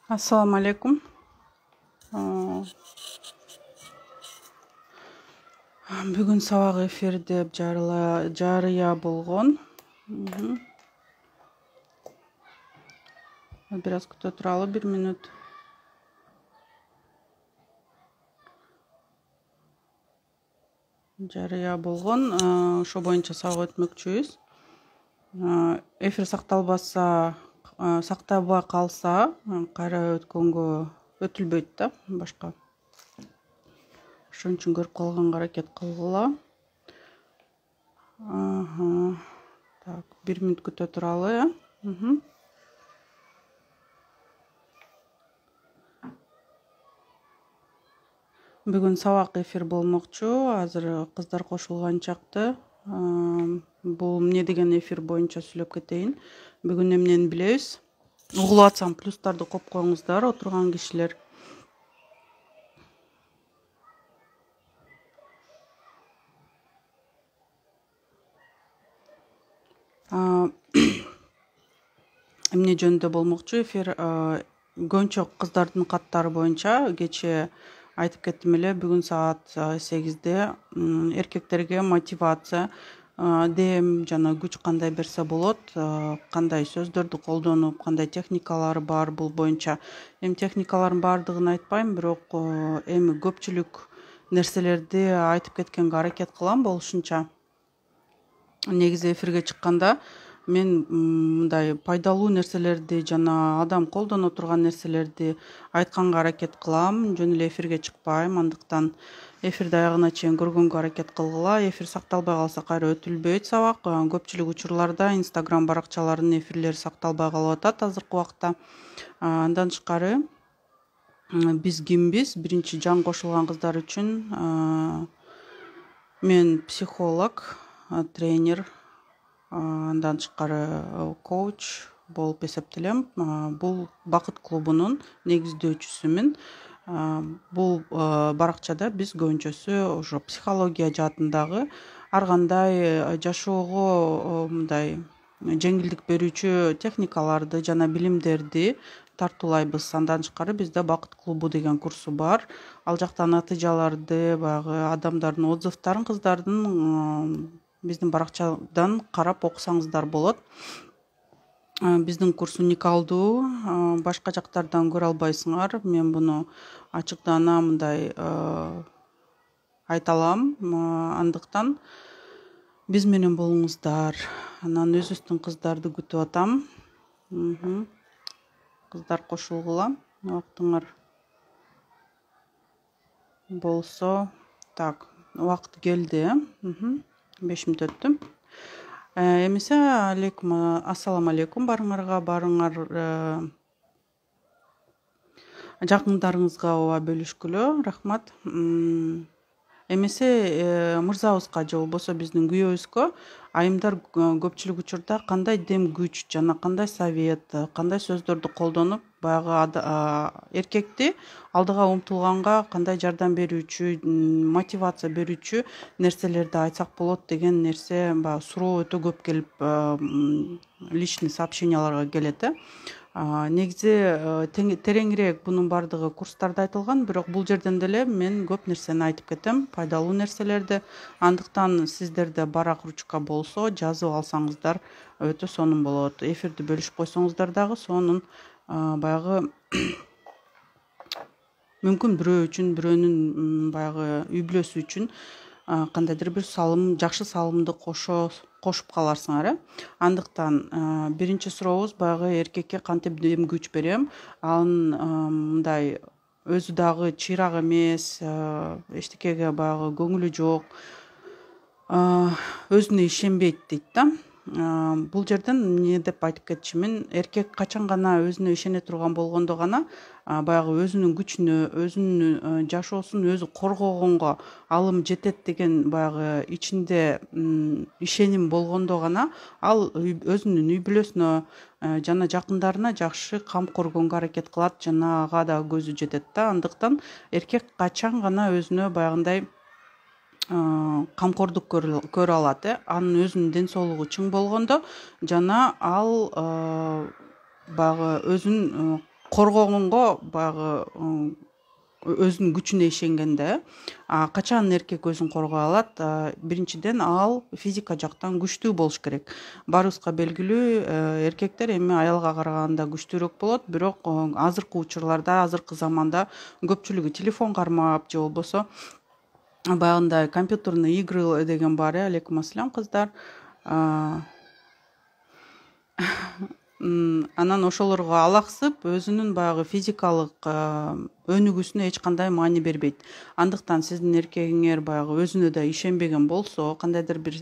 Assalamu alaikum. Бүгүн сабак эфирде жарыя болгон. Biraz күтө туралы 1 минут. Жарыя болгон. Ошо боюнча сабак өтмөкчүбүз. Эфир сактабай калса, кайра өткөнгө өтүлбөйт да, башка. Ошон үчүн көрүп калганга аракет кылгыла. Так, 1 минут күтө туралы. Бүгүн сабак эфир болмокчу. Азыр кыздар кошулган чакты. Бул эмне деген эфир боюнча сүйлөп кетейин. Бүгүн эмнени билебиз? Угулуп атсам плюстарды коюп коюңуздар, отурган кишилер. Эмне жөнүндө болмокчу эфир? Көбүнчө кыздардын каттары боюнча кечээ айтып кеттим эле, бүгүн саат 8-де эркектерге мотивация, дем жана күч кандай берсе болот, кандай сөздөрдү колдонуп, кандай техникалары бар бул боюнча. Эми техникалардын баардыгын айтпайм, бирок эми көпчүлүк нерселерди айтып кеткенге аракет кылам болушунча. Негизи эфирге чыкканда мен мындай пайдалуу нерселерди жана адам колдоно турган нерселерди айтканга аракет кылам, жөн эле эфирге чыкпайм. Андыктан эфирди аягына чейин көргөнгө аракет кылгыла. Эфир сакталбай калса кайра өтүлбөйт сабак. Көпчүлүк учурларда Instagram баракчаларынын эфирлери сакталбай калып атат азыркы убакта. Андан тышкары биз кимбиз? Биринчи жан кошулган кыздар үчүн мен психолог, тренер, андан тышкары коуч болуп эсептелем. Бул Бакыт клубунун негиздөөчүсүмүн. Бул баракчада биз көбүнчөсү ошо психология жаатындагы ар кандай жашоого мындай жеңилдик берүүчү техникаларды жана билимдерди тартуулайбыз. Андан тышкары бизде Бакыт клубу деген курсу бар. Ал жакта натыйжаларды, баягы адамдардын отзывдарын, кыздардын биздин баракчадан карап окусаңыздар болот. Биздин курс уникалдуу, башка жактардан көрө албайсыңар. Мен буну ачыктана мындай айта алам. Андыктан биз менен болуңуздар. Анан өзүбүздүн кыздарды күтүп атам. Кыздар кошулгула. Убактыңар болсо. Так, убакыт келди. 5 мүнөт өттү. Эмесе ассаламу алейкум барыңар жакындарыңызга ооба бөлүшкүлө. Рахмат. Эмесе мырзабызга же болбосо биздин күйөөбүзгө айымдар көпчүлүк учурда кандай дем күч жана кандай совет, кандай сөздөрдү колдонуп баягы эркекти алдыга умтулганга кандай жардам берүүчү, мотивация берүүчү нерселерди айтсак болот деген нерсе баягы суроо өтө көп келип личный сообщенияларга келет. Негизи тереңирээк бунун баардыгы курстарда айтылган, бирок бул жерден деле мен көп нерсени айтып кетем, пайдалуу нерселерди. Андыктан сиздерде барак ручка болсо жазып алсаңыздар өтө сонун болот. Эфирди бөлүшүп койсоңуздар дагы сонун баягы мүмкүн бирөө үчүн, бирөөнүн баягы үй бүлөсү үчүн кандайдыр бир жакшы салымды кошуп каларсыңар. Андыктан биринчи сурообуз баягы эркекке кантип дем күч берем. Анын мындай өзү дагы чыйрак эмес, эчтекеге баягы көңүлү жок, өзүнө ишенбейт дейт да. Бул жерден эмне деп айтып кетчүмүн? Эркек качан гана өзүнө ишене турган болгондо гана баягы өзүнүн күчүнө, өзүнүн жашоосун өзү коргогонго алым жетет деген баягы ичинде ишеним болгондо гана ал өзүнүн үй бүлөсүнө жана жакындарына жакшы кам көргөнгө аракет кылат жана ага да көзү жетет да. Андыктан эркек качан гана өзүнө баягындай камкордук көрө алат. Анын өзүнүн ден соолугу чың болгондо жана ал баягы өзүн коргогонго баягы өзүнүн күчүнө ишенгенде качан эркек өзүн коргой алат? Биринчиден ал физика жактан күчтүү болуш керек. Баарыбызга белгилүү, эркектер эми аялга караганда күчтүүрөөк болот, бирок азыркы учурларда, азыркы заманда көпчүлүгү телефон кармап же болбосо баягындай компьютерный игры деген бар. Алейкум ассалам кыздар. Анан ошолорго алаксып, өзүнүн баягы физикалык өнүгүүсүнө эч кандай маани бербейт. Андыктан сиздин эркегиңер баягы өзүнө да ишенбеген болсо, кандайдыр бир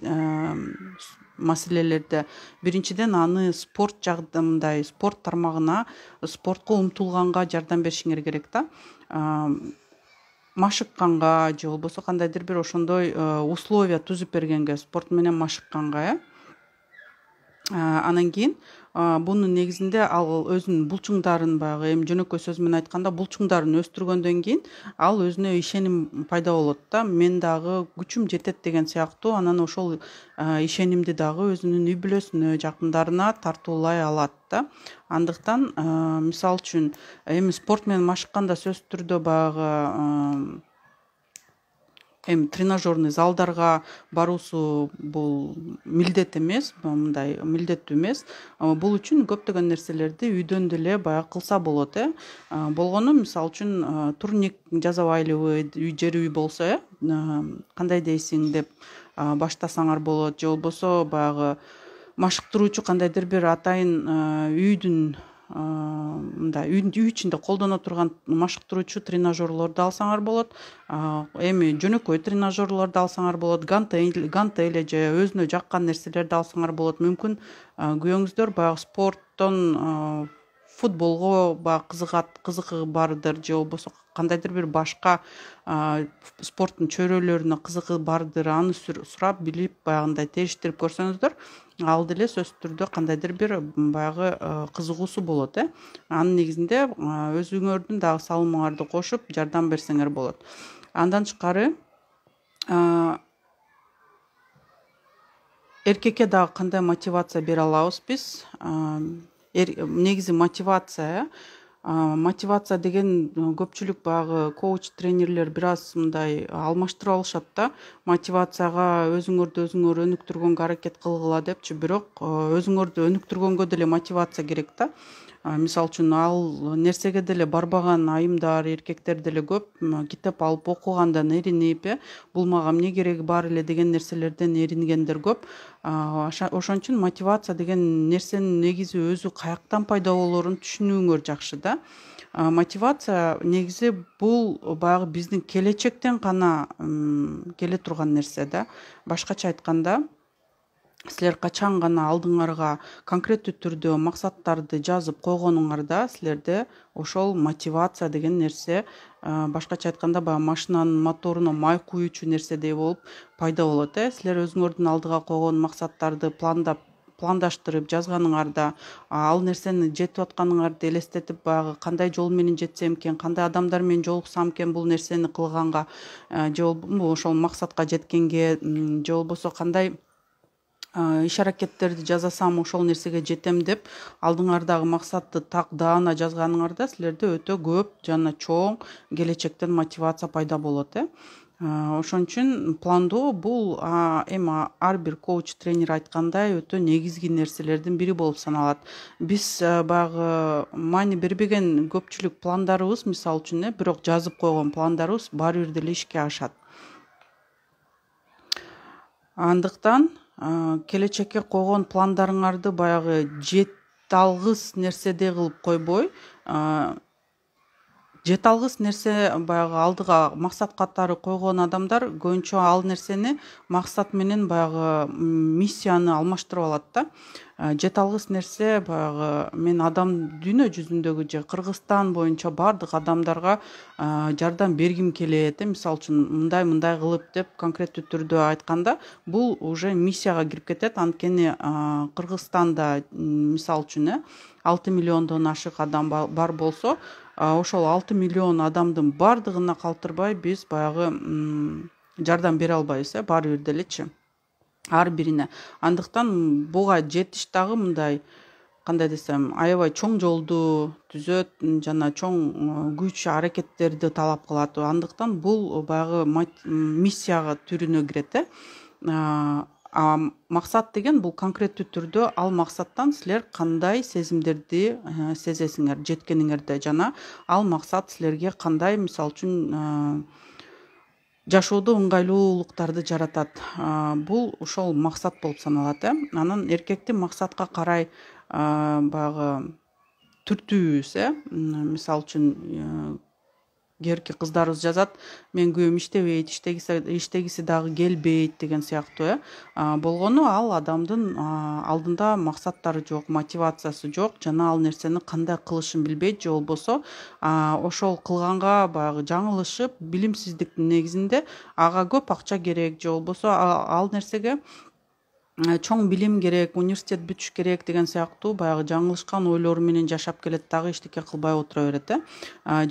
маселелерде биринчиден аны спорт жагдымындай спорт тармагына, спортко умтулганга жардам беришиңер керек да. Машыкканга же болбосо кандайдыр бир ошондой условия түзүп бергенге, спорт менен машыкканга, анан кийин бунун негизинде ал өзүнүн булчуңдарын баягы эми жөнөкөй сөз менен айтканда булчуңдарын өстүргөндөн кийин ал өзүнө ишеним пайда болот да. Мен дагы күчүм жетет деген сыяктуу, анан ошол ишенимди дагы өзүнүн үй бүлөсүнө, жакындарына тартуулай алат да. Андыктан мисалы үчүн эми спорт менен машыкканда сөзсүз түрдө баягы эми тренажерный залдарга баруусу бул милдет эмес, мындай милдеттүү эмес. Бул үчүн көптөгөн нерселерди үйдөн деле баягы кылса болот. Болгону мисалы үчүн турник жасабайлыбы, жер үй болсо, кандай дейсиң деп баштасаңар болот, же болбосо баягы машыктыруучу кандайдыр бир атайын үйдүн мындай үй ичинде колдоно турган машыктыруучу тренажерлорду алсаңар болот. Эми жөнөкөй тренажерлорду алсаңар болот, гантель же өзүнө жаккан нерселерди алсаңар болот. Мүмкүн күйөөңүздөр баягы спорттон футболго баягы кызыгы бардыр, же болбосо кандайдыр бир башка спорттун чөйрөлөрүнө кызыгы бардыр. Аны сурап билип баягындай териштирип көрсөңүздөр, ал деле сөзсүз түрдө кандайдыр бир баягы кызыгуусу болот. Анын негизинде өзүңөрдүн дагы салымыңарды кошуп жардам берсеңер болот. Андан тышкары эркекке дагы кандай мотивация бере алабыз биз? Негизи мотивация деген көпчүлүк баягы коуч тренерлер бир аз мындай алмаштырып алышат да. Мотивацияга өзүңөр өнүктүргөнгө аракет кылгыла депчи, бирок өзүңөрдү өнүктүргөнгө деле мотивация керек да. Мисалы үчүн ал нерсеге деле барбаган айымдар, эркектер деле көп. Китеп алып окугандан эринип, бул мага эмне кереги бар эле деген нерселерден эрингендер көп. Ошон үчүн мотивация деген нерсенин негизи өзү каяктан пайда болоорун түшүнүүңөр жакшы да. Мотивация негизи бул баягы биздин келечектен гана келе турган нерсе да. Башкача айтканда, силер качан гана алдыңарга конкреттүү түрдө максаттарды жазып койгонуңарда, силерде ошол мотивация деген нерсе, башкача айтканда баягы машинанын моторуна май куюучу нерседей болуп пайда болот. Силер өзүңөрдүн алдыга койгон максаттарды пландаштырып жазганыңарда, ал нерсени жетип атканыңарды элестетип, баягы кандай жол менен жетсем экен, кандай адамдар менен жолуксам экен бул нерсени кылганга, же болбосо ошол максатка жеткенге, же болбосо кандай иш аракеттерди жасасам ошол нерсеге жетем деп алдыңардагы максатты так даана жазганыңарда, силерде өтө көп жана чоң келечектен мотивация пайда болот. Ошон үчүн пландоо бул эми ар бир коуч тренер айткандай өтө негизги нерселердин бири болуп саналат. Биз баягы маани бербеген көпчүлүк пландарыбыз, мисалы үчүн, бирок жазып койгон пландарыбыз баары бир деле ишке ашат. Андыктан келечекке койгон пландарыңарды баягы жеталгыс нерседей кылып койбой, жеталгыс нерсе баягы алдыга максат катары койгон адамдар көбүнчө ал нерсени максат менен баягы миссияны алмаштырып алат да. Жеталгыс нерсе баягы мен дүйнө жүзүндөгү же Кыргызстан боюнча бардык адамдарга жардам бергим келет, мисалы үчүн мындай кылып деп конкреттүү түрдө айтканда, бул уже миссияга кирип кетет. Анткени Кыргызстанда мисалы үчүн 6 миллиондон ашык адам бар болсо, ошол 6 миллион адамдын бардыгына калтырбай биз баягы жардам бере албайбыз, баары бир делечи ар бирине. Андыктан буга жетиш дагы мындай кандай десем, аябай чоң жолду түзөт жана чоң күч аракеттерди талап кылат. Андыктан бул баягы миссияга түрүнө кирет максат деген бул конкреттүү түрдө ал максаттан силер кандай сезимдерди сезесиңер жеткениңерде, жана ал максат силерге кандай, мисалы үчүн, жашоодо ыңгайлуулуктарды жаратат. Бул ошол максат болуп саналат. Анан эркектин максатка карай баягы түртүүбүз, мисалы үчүн кээерки кыздарыбыз жазат, мен күйөөм иштебейт, иштегиси дагы келбейт деген сыяктуу болгону ал адамдын алдында максаттары жок, мотивациясы жок, жана ал нерсени кандай кылышын билбейт, же болбосо ошол кылганга баягы жаңылышып, билимсиздиктин негизинде ага көп акча керек, же болбосо ал нерсеге чоң билим керек, университет бүтүш керек деген сыяктуу баягы жаңылышкан ойлору менен жашап келет, дагы эчтеке кылбай отура берет.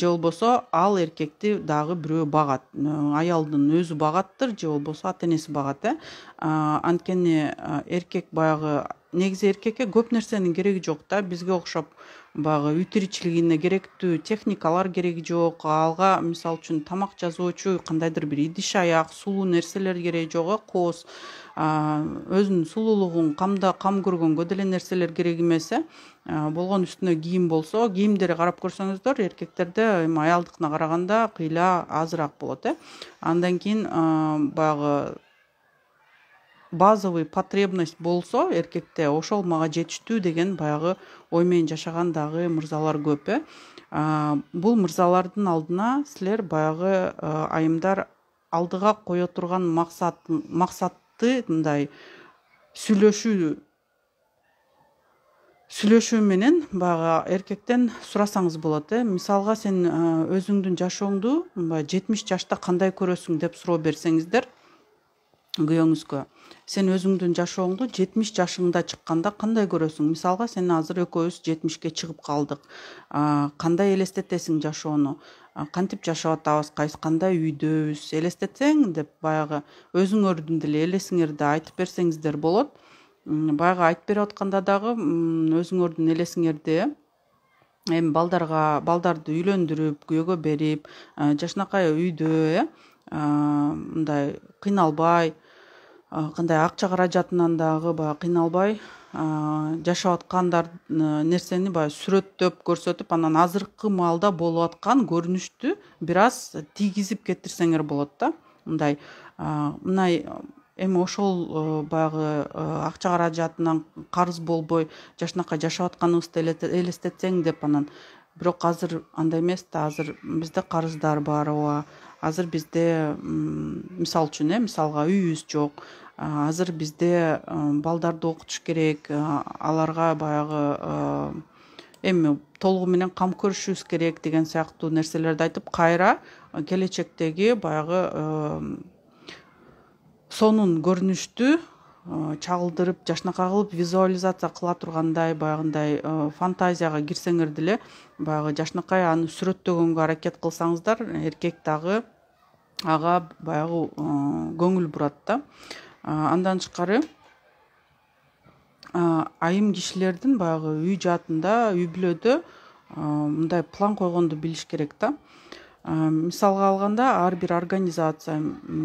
Же болбосо ал эркекти дагы бирөө багат, аялдын өзү багаттыр, же болбосо ата энеси багат. Анткени эркек баягы негизи эркекке көп нерсенин кереги жок да, бизге окшоп баягы үй тиричилигине керектүү техникалар кереги жок, алга мисалы үчүн тамак жасоочу кандайдыр бир идиш аяк, сулуу нерселер кереги жок, кооз өзүнүн сулуулугун кам көргөнгө деле нерселер керек эмес. Болгон үстүнө кийим болсо, кийимдери карап көрсөңүздөр, эркектерде эми аялдыкына караганда кыйла азыраак болот. Андан кийин баягы базовый потребность болсо эркекте, ошол мага жетиштүү деген баягы ой менен жашаган дагы мырзалар көп. Бул мырзалардын алдына силер баягы айымдар алдыга кое турган максатты мындай сүйлөшүү менен баягы эркектен сурасаңыз болот. Мисалга сен өзүңдүн жашооңду 70 жашта кандай көрөсүң деп суроо берсеңиздер күйөөңүзгө, сен өзүңдүн жашооңду 70 жашыңда чыкканда кандай көрөсүң? Мисалга сен азыр экөөбүз 70ке чыгып калдык. Кандай элестетесиң жашоону? Кантип жашап атабыз, кандай үйдөбүз элестетсең деп баягы өзүңөрдүн деле элесиңерди айтып берсеңиздер болот. Баягы айтып берип атканда дагы өзүңөрдүн элесиңерди эми балдарды үйлөндүрүп, күйөөгө берип, жакшынакай үйдө мындай кыйналбай, кандай акча каражатынан дагы баягы кыйналбай жашап аткандар нерсени баягы сүрөттөп көрсөтүп, анан азыркы маалда болуп аткан көрүнүштү бир аз тийгизип кетирсеңер болот да. Мындай эми ошол баягы акча каражатынан карыз болбой жакшынакай жашап атканыбызды элестетсең деп, анан бирок азыр андай эмес да, азыр бизде карыздар бар, азыр бизде мисалы үчүн мисалга үйүбүз жок, азыр бизде балдарды окутуш керек, аларга баягы эми толугу менен кам көрүшүбүз керек деген сыяктуу нерселерди айтып, кайра келечектеги баягы сонун көрүнүштү чагылдырып, жакшынакай кылып визуализация кыла тургандай баягындай фантазияга кирсеңер деле, баягы жакшынакай аны сүрөттөгөнгө аракет кылсаңыздар, эркек дагы ага баягы көңүл бурат да. Андан тышкары айым кишилердин баягы үй жаатында, үй бүлөдө мындай план койгонду билиш керек да. Мисалга алганда, ар бир организация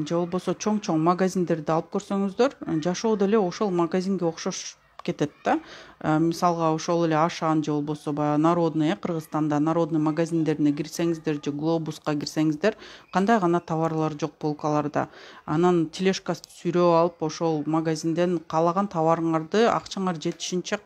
же болбосо чоң магазиндерди алып көрсөңүздөр, жашоо деле ошол магазинге окшош кетет да. Мисалга ошол эле Ашан же болбосо баягы Народный, Кыргызстанда Народный магазиндерине кирсеңиздер же Глобуска кирсеңиздер, кандай гана товарлар жок полкаларда. Анан тележка сүйрөп алып, ошол магазинден каалаган товарыңарды акчаңар жетишинче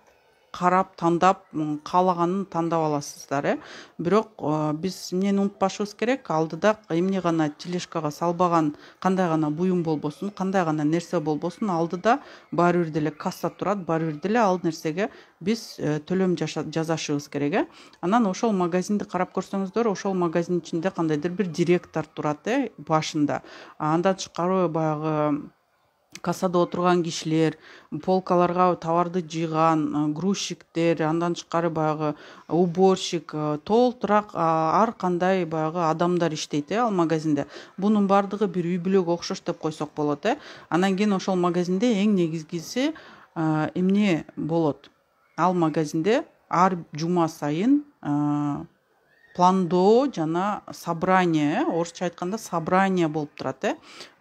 карап, тандап, каалаганын тандап аласыздар. Бирок биз эмнени унутпашыбыз керек, алдыда эмне гана тележкага салбаган, кандай гана буюм болбосун, кандай гана нерсе болбосун, алдыда баары бир деле касса турат, баары бир деле ал нерсеге биз төлөм жасашыбыз керек. Анан ошол магазинди карап көрсөңүздөр, ошол магазиндин ичинде кандайдыр бир директор турат башында. Андан тышкары баягы кассада отурган кишилер, полкаларга товарды жыйган грузчиктер, андан тышкары баягы уборщик, толтураак ар кандай баягы адамдар иштейт ал магазинде. Бунун баардыгы бир үй бүлөгө окшош деп койсок болот. Анан кийин ошол магазинде эң негизгиси эмне болот? ал магазинде ар жума сайын пландоо жана собрание, орусча айтканда собрание болуп турат.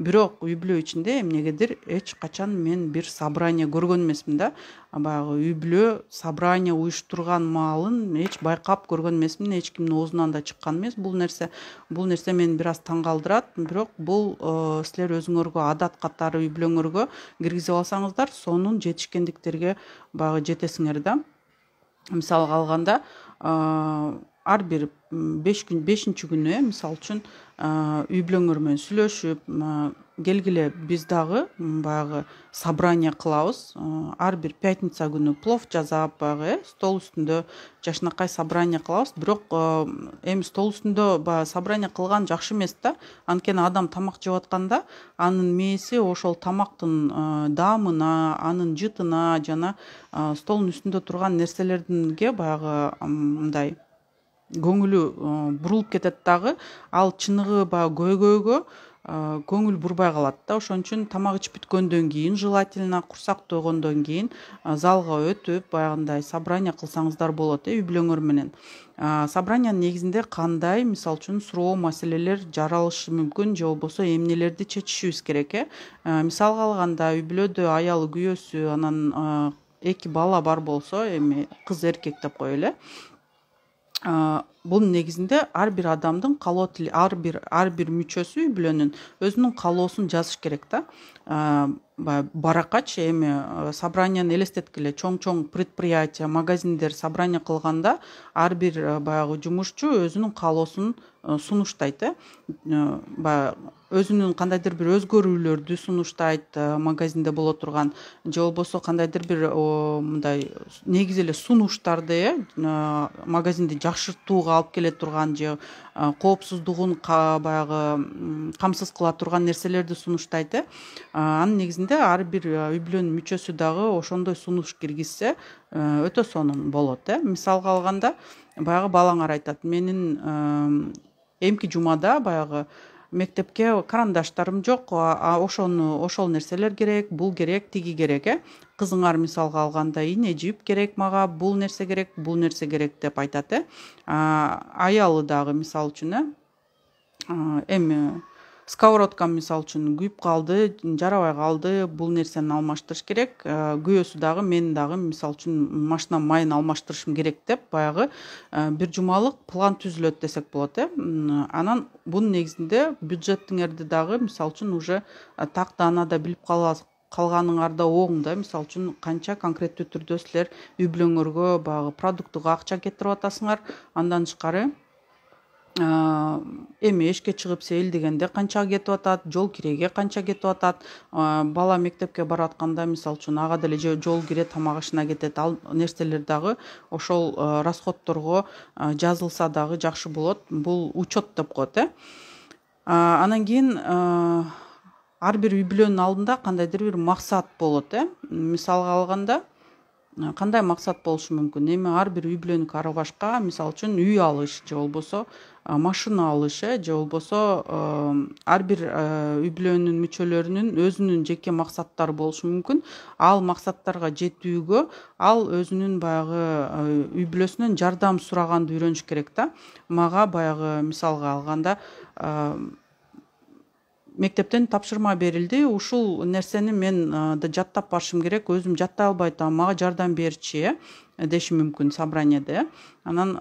Бирок үй бүлө ичинде эмнегедир эч качан мен бир собрание көргөн эмесмин да. Баягы үй бүлө собрание уюштурган маалын эч байкап көргөн эмесмин, эч кимдин оозунан да чыккан эмес бул нерсе мени бир аз таң калтырат. Бирок бул силер өзүңөргө адат катары үй бүлөңөргө киргизип алсаңыздар, сонун жетишкендиктерге баягы жетесиңер да. Мисалга алганда, ар бир 5-шинчи күнү, мисалы үчүн, үй бүлөңөр менен сүйлөшүп, келгиле биз дагы баягы собрание кылабыз. Ар бир пятница күнү плов жасап, баягы стол үстүндө жашынакай собрание кылабыз. Бирок эми стол үстүндө баягы собрание кылган жакшы эмес да. Анткени адам тамак жеп атканда анын мээси ошол тамактын даамына, анын жытына жана столдун үстүндө турган нерселерге баягы мындай көңүлү бурулуп кетет дагы. Ал чыныгы баягы көйгөйгө көңүл бурбай калат да. Ошон үчүн тамак ичип бүткөндөн кийин, желательно курсак тойгондон кийин залга өтүп, баягындай собрание кылсаңыздар болот үй бүлөңөр менен. Собраниянын негизинде кандай, мисалы үчүн, суроо маселелер жаралышы мүмкүн, же болбосо эмнелерди чечишибиз керек. Мисалга алганда, үй бүлөдө аялы, күйөөсү, анан 2 бала бар болсо, эми кыз эркек деп коелу. Бунун негизинде ар бир адамдын калоо тили, ар бир мүчөсү үй бүлөнүн өзүнүн калоосун жазыш керек да. Баракачы эми собранияны элестеткиле, чоң предприятие, магазиндер собрание кылганда ар бир баягы жумушчу өзүнүн калоосун сунуштайт. Өзүнүн кандайдыр бир өзгөрүүлөрдү сунуштайт, магазинде боло турган, же болбосо кандайдыр бир мындай негизи эле сунуштарды магазинди жакшыртууга алып келе турган, же коопсуздугун баягы камсыз кыла турган нерселерди сунуштайт. Анын негизинде ар бир үй бүлөнүн мүчөсү дагы ошондой сунуш киргизсе өтө сонун болот. Мисалга алганда, баягы балаңар айтат, менин эмки жумада баягы мектепке карандаштарым жок, ошол нерселер керек, бул керек, тиги керек. Кызыңар мисалга алганда ийне жип керек мага, бул нерсе керек деп айтат. Аялы дагы мисалы үчүн эми сковородкам мисалы үчүн күйүп калды, жарабай калды, бул нерсени алмаштырыш керек. Күйөөсү дагы мен дагы мисалы үчүн машинанын майын алмаштырышым керек деп баягы бир жумалык план түзүлөт десек болот. Анан бунун негизинде бюджетиңерди дагы мисалы үчүн уже тактаанада билип калганыңар да оң да. Мисалы үчүн канча конкреттүү түрдө силер үй бүлөңөргө баягы продуктуга акча кетирип атасыңар, андан тышкары эми эшикке чыгып сейилдегенде канча кетип атат, жол киреге канча кетип атат. Бала мектепке барып атканда мисалы үчүн ага деле жол кире, тамак ашына кетет. Ал нерселер дагы ошол расходторго жазылса дагы жакшы болот. Бул учет деп коет. Анан кийин ар бир үй бүлөнүн алдында кандайдыр бир максат болот. Мисалга алганда, кандай максат болушу мүмкүн? Эми ар бир үй бүлөнү ары башка, мисалы үчүн үй алыш, же болбосо машина алыш, же болбосо ар бир үй бүлөнүн мүчөлөрүнүн өзүнүн жеке максаттары болушу мүмкүн. Ал максаттарга жетүүгө ал өзүнүн баягы үй бүлөсүнөн жардам сураганды үйрөнүш керек да. Мага баягы мисалга алганда мектептен тапшырма берилди, ушул нерсени мен да жаттап барышым керек, өзүм жаттай албай атам, мага жардам берчи деши мүмкүн собраниеде. Анан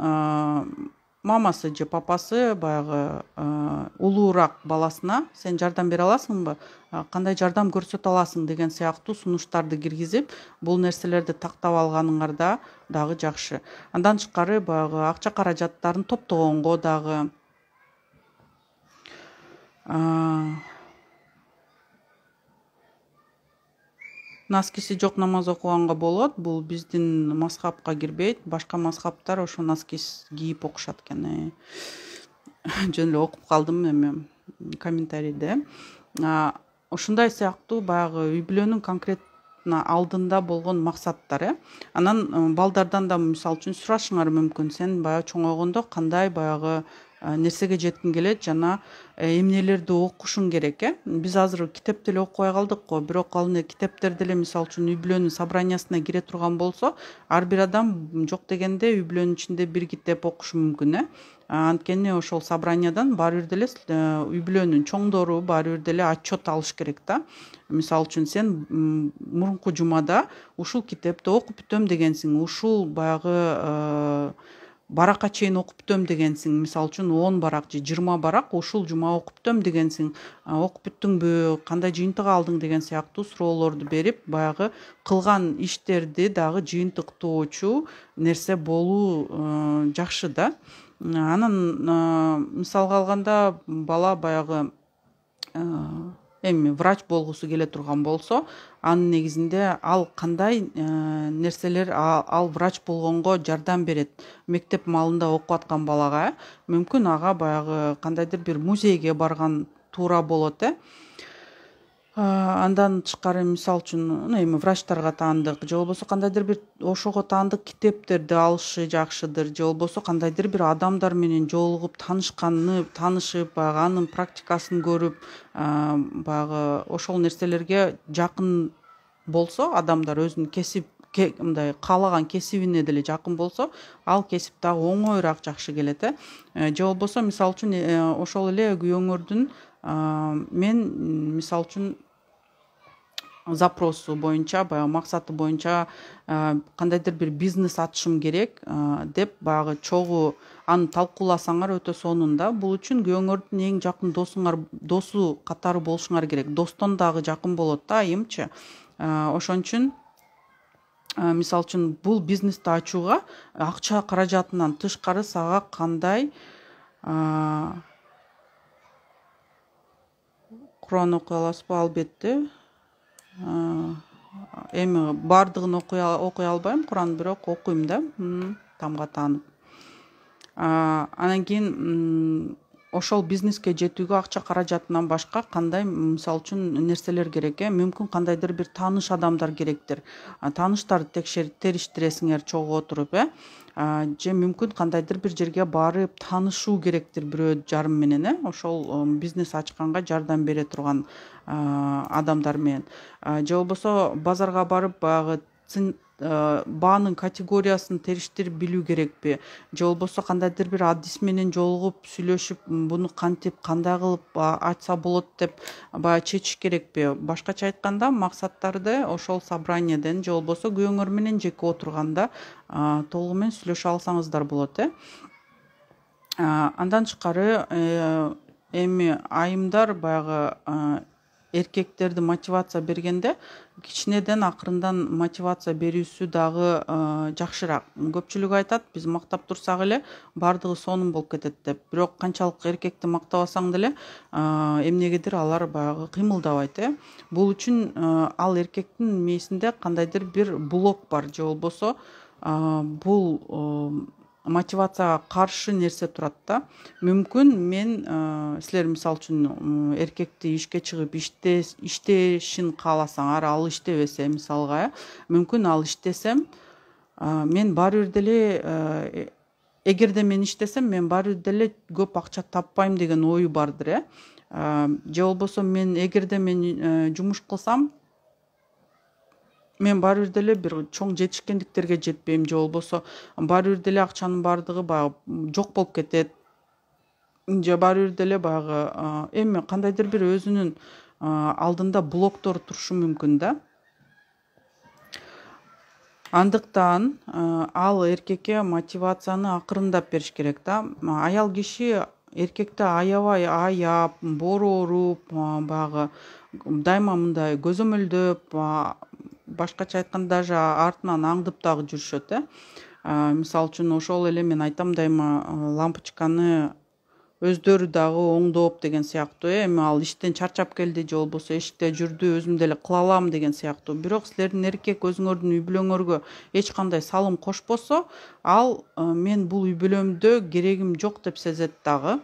мамасы же папасы баягы улуураак баласына сен жардам бере аласыңбы, кандай жардам көрсөтө аласың деген сыяктуу сунуштарды киргизип, бул нерселерди тактап алганыңарда дагы жакшы. Андан тышкары баягы акча каражаттарын топтогонго дагы наскиси жок намаз окуганга болот. Бул биздин мазхабка кирбейт. Башка мазхабтар ошо наскис кийип окушат экен. Жөн эле окуп калдым эми комментарийде. Ушундай сыяктуу баягы үй бүлөнүн конкретно алдында болгон максаттар. Анан балдардан да мисалы үчүн сурашыңар мүмкүн. Сен баягы чоңойгондо кандай баягы нерсеге жеткиң келет жана эмнелерди окушуң керек. Биз азыр китеп деле окубай калдык го, бирок ал китептер деле мисалы үчүн үй бүлөнүн собраниясына кире турган болсо, ар бир адам жок дегенде үй бүлөнүн ичинде бир китеп окушу мүмкүн. Анткени ошол собраниядан баары бир деле үй бүлөнүн чоңдору баары бир деле отчет алыш керек да. Мисалы үчүн сен мурунку жумада ушул китепти окуп бүтөм дегенсиң, ушул баягы баракка чейин окуп бүтөм дегенсиң, мисалы үчүн 10 барак же 20 барак ушул жума окуп бүтөм дегенсиң, окуп бүттүңбү, кандай жыйынтык алдың деген сыяктуу суроолорду берип, баягы кылган иштерди дагы жыйынтыктоочу нерсе болуу жакшы да. Анан мисалга алганда бала баягы эми врач болгусу келе турган болсо, анын негизинде ал кандай нерселер ал врач болгонго жардам берет. Мектеп маалында окуп аткан балага мүмкүн ага баягы кандайдыр бир музейге барган туура болот. Андан тышкары мисалы үчүн эми врачтарга таандык же болбосо кандайдыр бир ошого таандык китептерди алышы жакшыдыр, же болбосо кандайдыр бир адамдар менен жолугуп таанышып, баягы анын практикасын көрүп, баягы ошол нерселерге жакын болсо, адамдар өзүнүн кесип мындай каалаган кесибине деле жакын болсо, ал кесип дагы оңоюраак жакшы келет. Же болбосо мисалы үчүн ошол эле күйөөңөрдүн мен мисалы үчүн запросу боюнча, баягы максаты боюнча кандайдыр бир бизнес ачышым керек деп баягы чогуу аны талкууласаңар өтө сонун да. Бул үчүн күйөөңөрдүн эң жакын досу катары болушуңар керек. Достон дагы жакын болот да айымчы. Ошон үчүн мисалы үчүн бул бизнести ачууга акча каражатынан тышкары сага кандай Куран окуй аласызбы? Албетте. Эми бардыгын окуй албайм Куран, бирок окуйм да, тамга таанып. Анан кийин ошол бизнеске жетүүгө акча каражатынан башка кандай мисалы үчүн нерселер керек? Мүмкүн кандайдыр бир тааныш адамдар керектир. Тааныштарды териштиресиңер чогуу отуруп, же мүмкүн кандайдыр бир жерге барып таанышуу керектир бирөө жарым менен, ошол бизнес ачканга жардам бере турган адамдар менен. Же болбосо базарга барып баягы баанын категориясын териштирип билүү керекпи? Же болбосо кандайдыр бир адис менен жолугуп сүйлөшүп, буну кантип кандай кылып ачса болот деп баягы чечиш керекпи? Башкача айтканда, максаттарды ошол собраниядан же болбосо күйөөңөр менен жеке отурганда толугу менен сүйлөшө алсаңыздар болот. Андан тышкары эми айымдар баягы эркектерди мотивация бергенде кичинеден акырындан мотивация берүүсү дагы жакшыраак. Көпчүлүк айтат, биз мактап турсак эле бардыгы сонун болуп кетет деп. Бирок канчалык эркекти мактабасаң деле эмнегедир алар баягы кыймылдабайт. Бул үчүн ал эркектин мээсинде кандайдыр бир блок бар, же болбосо бул мотивацияга каршы нерсе турат да. Мүмкүн мен силер мисалы үчүн эркекти ишке чыгып иштешин кааласаңар, ал иштебесе мисалга, мүмкүн ал иштесем, мен баары бир деле эгерде мен иштесем, мен баары бир деле көп акча таппайм деген ою бардыр. Же болбосо мен эгерде мен жумуш кылсам, мен баары бир деле бир чоң жетишкендиктерге жетпейм, же болбосо баары бир деле акчанын бардыгы баягы жок болуп кетет, же баары бир деле баягы эми кандайдыр бир өзүнүн алдында блоктор турушу мүмкүн да. Андыктан ал эркекке мотивацияны акырындап бериш керек да. Аял киши эркекти аябай аяп, борооруп, баягы дайыма мындай көзөмөлдөп, башкача айтканда даже артынан аңдып дагы жүрүшөт. Мисалы үчүн ошол эле мен айтам дайыма, лампочканы өздөрү дагы оңдоп деген сыяктуу. Эми ал иштен чарчап келди, же болбосо эшикте жүрдү, өзүм деле кыла алам деген сыяктуу. Бирок силердин эркек өзүңөрдүн үй бүлөңөргө эч кандай салым кошпосо, ал мен бул үй бүлөмдө керегим жок деп сезет дагы,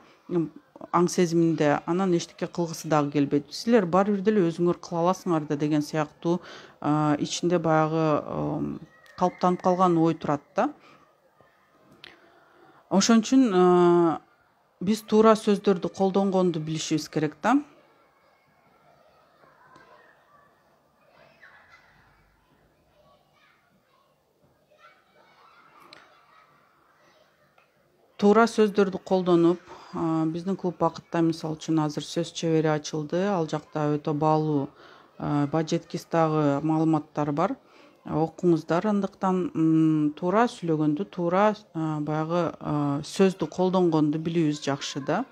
аң сезиминде. Анан эчтеке кылгысы дагы келбейт. Силер баары бир деле өзүңөр кыла аласыңар да деген сыяктуу ичинде баягы калыптанып калган ой турат да. Ошон үчүн биз туура сөздөрдү колдонгонду билишибиз керек да. Туура сөздөрдү колдонуп, биздин клуб Бакытта мисалы үчүн азыр сөз чебери ачылды. Ал жакта өтө баалуу, бажеткистагы маалыматтар бар. Окуңуздар, андыктан туура сүйлөгөндү, туура баягы сөздү колдонгонду билүүбүз жакшы да.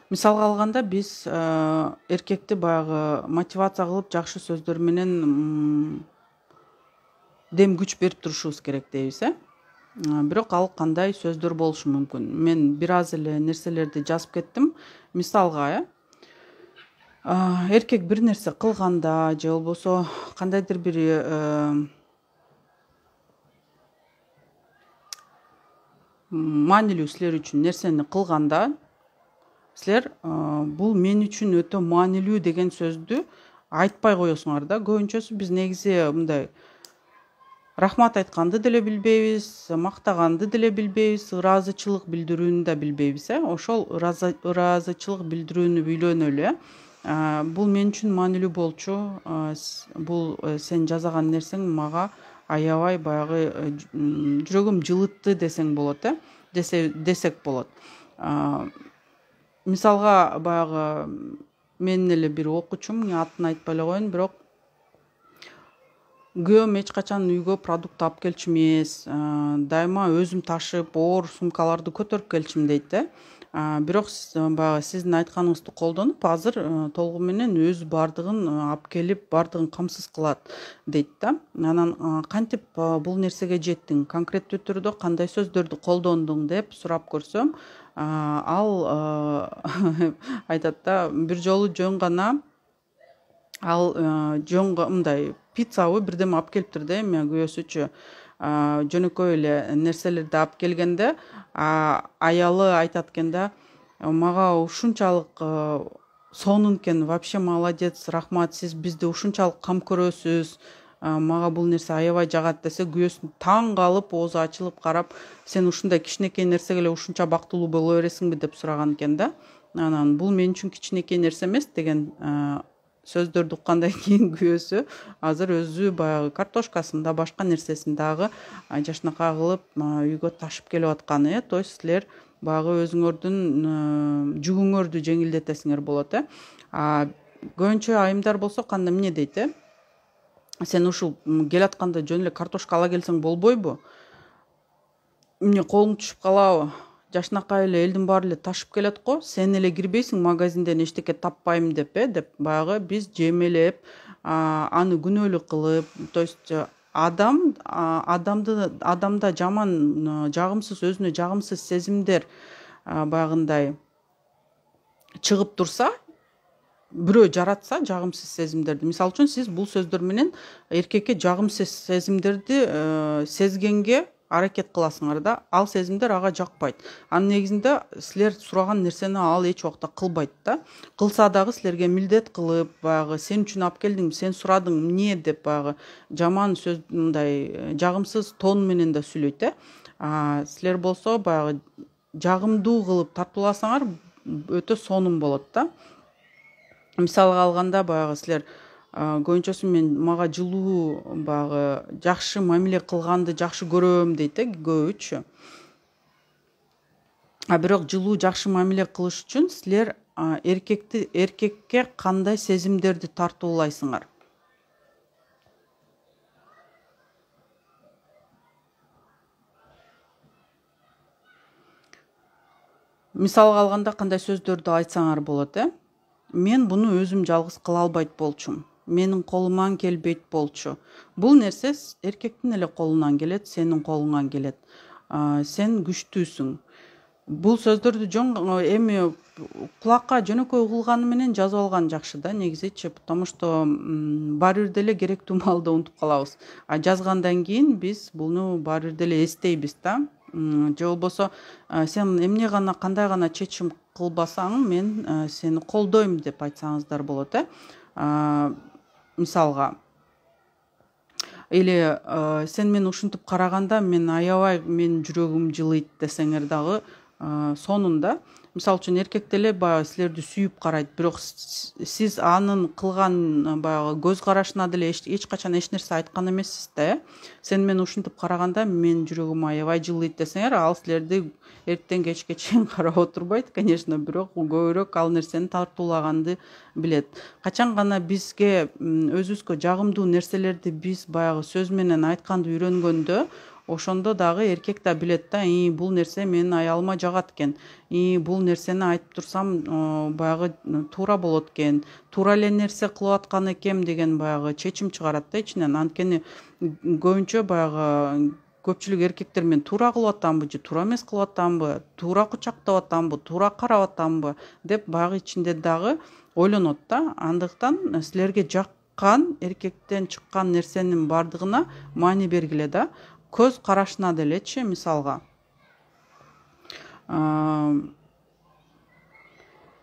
Мисалга алганда биз эркекти баягы мотивация кылып жакшы сөздөр менен дем күч берип турушубуз керек дейбиз. Бирок ал кандай сөздөр болушу мүмкүн? Мен бир аз эле нерселерди жазып кеттим. Мисалга, эркек бир нерсе кылганда же болбосо кандайдыр бир маанилүү силер үчүн нерсени кылганда, силер бул мен үчүн өтө маанилүү деген сөздү айтпай коесуңар да. Көбүнчөсү биз негизи мындай рахмат айтканды деле билбейбиз, мактаганды деле билбейбиз, ыраазычылык билдирүүнү да билбейбиз. Ошол ыраазычылык билдирүүнү үйлөнөлү. Бул мен үчүн маанилүү болчу. Бул сен жасаган нерсең мага аябай баягы жүрөгүм жылытты десең болот, десек болот. Мисалга баягы менин эле бир окуучум, атын айтпай эле коеюн, бирок күйөөм эч качан үйгө продукт алып келчү эмес, дайыма өзүм ташып, оор сумкаларды көтөрүп келчүм дейт. Бирок баягы сиздин айтканыңызды колдонуп, азыр толугу менен өзү бардыгын алып келип, бардыгын камсыз кылат дейт да. Анан кантип бул нерсеге жеттиң? Конкреттүү түрдө кандай сөздөрдү колдондуң деп сурап көрсөм, ал айтат да, бир жолу жөн гана ал мындай пиццабы бирдеме алып келиптир да, эми күйөөсүчү жөнөкөй эле нерселерди алып келгенде, аялы айтат экен да, мага ушунчалык сонун экен, вообще молодец, рахмат, сиз бизди ушунчалык кам көрөсүз, мага бул нерсе аябай жагат десе, күйөөсү таң калып, оозу ачылып карап, сен ушундай кичинекей нерсеге эле ушунча бактылуу боло бересиңби деп сураган экен да. Анан бул мен үчүн кичинекей нерсе эмес деген сөздөрдү уккандан кийин күйөөсү азыр өзү баягы картошкасын да, башка нерсесин дагы жашынакай кылып үйгө ташып келип атканы. То есть силер баягы өзүңөрдүн жүгүңөрдү жеңилдетесиңер болот. Көбүнчө айымдар болсо кандай эмне дейт? Сен ушул келатканда жөн эле картошка ала келсең болбойбу? Эмне колуң түшүп калабы? Жашынакай эле элдин баары эле ташып келет го, сен эле кирбейсиң магазинден эчтеке таппайм деп баягы биз жемелеп, аны күнөөлүү кылып, то есть адамда жаман, жагымсыз, өзүнө жагымсыз сезимдер баягындай чыгып турса, бирөө жаратса жагымсыз сезимдерди. Мисалы үчүн сиз бул сөздөр менен эркекке жагымсыз сезимдерди сезгенге аракет кыласыңар да, ал сезимдер ага жакпайт. Анын негизинде силер сураган нерсени ал эч убакта кылбайт да. Кылса дагы силерге милдет кылып, баягы сен үчүн алып келдим, сен сурадың, эмне деп баягы жаман сөз, мындай жагымсыз тон менен да сүйлөйт. Силер болсо баягы жагымдуу кылып тартууласаңар өтө сонун болот да. Мисалга алганда баягы силер көбүнчөсү мага жылуу баягы жакшы мамиле кылганды жакшы көрөм дейт көбүчү. Бирок жылуу жакшы мамиле кылыш үчүн силер эркекке кандай сезимдерди тартуулайсыңар? Мисалга алганда кандай сөздөрдү айтсаңар болот? Мен буну өзүм жалгыз кыла албайт болчумун. Менин колуман келбейт болчу. Бул нерсе эркектин эле колунан келет, сенин колуңан келет. Сен күчтүүсүң. Бул сөздөрдү эми кулакка жөнөкөй угулганы менен жазып алган жакшы да, негизичи, потому что баары бир деле керектүү маалда унутуп калабыз. Жазгандан кийин биз буну баары бир деле эстейбиз да. Же болбосо сен эмне гана, кандай гана чечим кылбасаң, мен сени колдойм деп айтсаңыздар болот. Мисалга, эле сен мени ушинтип караганда мен аябай менин жүрөгүм жылыйт десеңер дагы сонунда мисалы үчүн эркек деле баягы силерди сүйүп карайт, бирок сиз анын кылган баягы көз карашына деле эч качан эч нерсе айткан эмессиз да, сен мени ушинтип караганда менин жүрөгүм аябай жылыйт десеңер, ал силерди эртең кечке чейин карап отурбайт, конечно, бирок көбүрөөк ал нерсени тартуулаганды билет. Качан гана бизге өзүбүзгө жагымдуу нерселерди биз баягы сөз менен айтканды үйрөнгөндө, ошондо дагы эркек да билет да, бул нерсе менин аялыма жагат экен, бул нерсени айтып турсам баягы туура болот экен, туура эле нерсе кылып аткан экем деген баягы чечим чыгарат да ичинен. Анткени көбүнчө баягы көпчүлүк эркектер мен туура кылып атамбы же туура эмес кылып атамбы, туура кучактап атамбы, туура карап атамбы деп баягы ичинде дагы ойлонот да. Андыктан силерге жаккан эркектен чыккан нерсенин бардыгына маани бергиле да. Көз карашына делечи, мисалга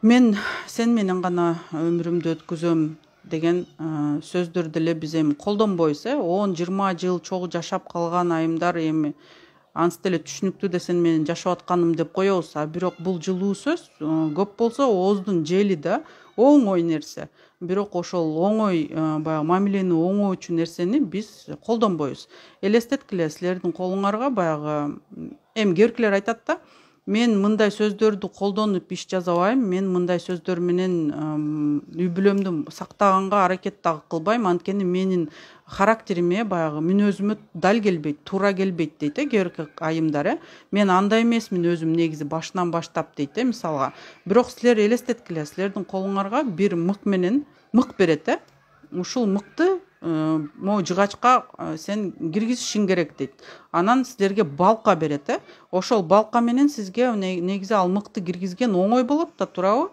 мен сен менен гана өмүрүмдү өткүзөм деген сөздөр деле биз эми колдонбойбуз, 10-20 жыл чогуу жашап калган айымдар эми ансы деле түшүнүктүү да сен менен жашап атканым деп коебуз. Бирок бул жылуу сөз көп болсо ооздун жели да, оңой нерсе. Бирок ошол оңой баягы мамилени оңоочу нерсени биз колдонбойбуз. Элестеткиле, силердин колуңарга баягы эми кээ биркилер айтат да, мен мындай сөздөрдү колдонуп иш жазабайм, мен мындай сөздөр менен үй бүлөмдү сактаганга аракет дагы кылбайм, анткени менин характериме баягы мүнөзүмө дал келбейт, туура келбейт дейт кээ бирки айымдар. Мен андай эмесмин өзүм негизи башынан баштап дейт мисалга. Бирок силер элестеткиле, силердин колуңарга бир мык менен мык берет. Ушул мыкты могу жыгачка сен киргизишиң керек дейт. Анан силерге балка берет. Ошол балка менен сизге негизи ал мыкты киргизген оңой болот да, туурабы?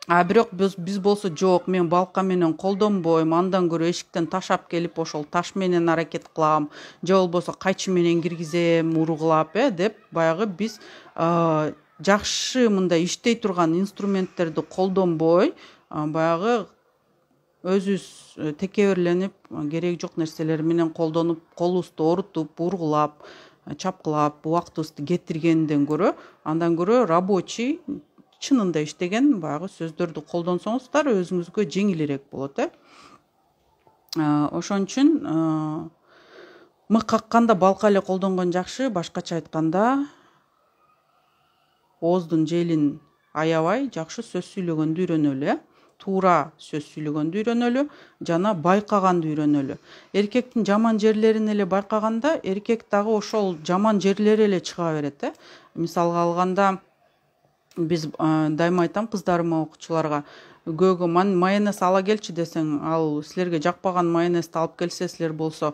Бирок биз болсо жок, мен балка менен колдонбойм, андан көрө эшиктен ташап келип ошол таш менен аракет кылам, же болбосо кайчы менен киргизем ургулап деп баягы биз жакшы мындай иштей турган инструменттерди колдонбой, баягы өзүбүз текебирленип кереги жок нерселер менен колдонуп, колубузду оорутуп, ургулап, чапкылап, убактыбызды кетиргенден көрө, андан көрө рабочий чынында иштеген баягы сөздөрдү колдонсоңуздар өзүңүзгө жеңилирээк болот. Ошон үчүн мык какканда балка эле колдонгон жакшы. Башкача айтканда, ооздун желин аябай жакшы сөз сүйлөгөндү үйрөнөлү, туура сөз сүйлөгөндү үйрөнөлү жана байкаганды үйрөнөлү. Эркектин жаман жерлерин эле байкаганда, эркек дагы ошол жаман жерлери эле чыга берет. Мисалга алганда, биз дайыма айтам кыздарыма, окуучуларга, көөгө майонез ала келчи десең, ал силерге жакпаган майонезди алып келсе, силер болсо,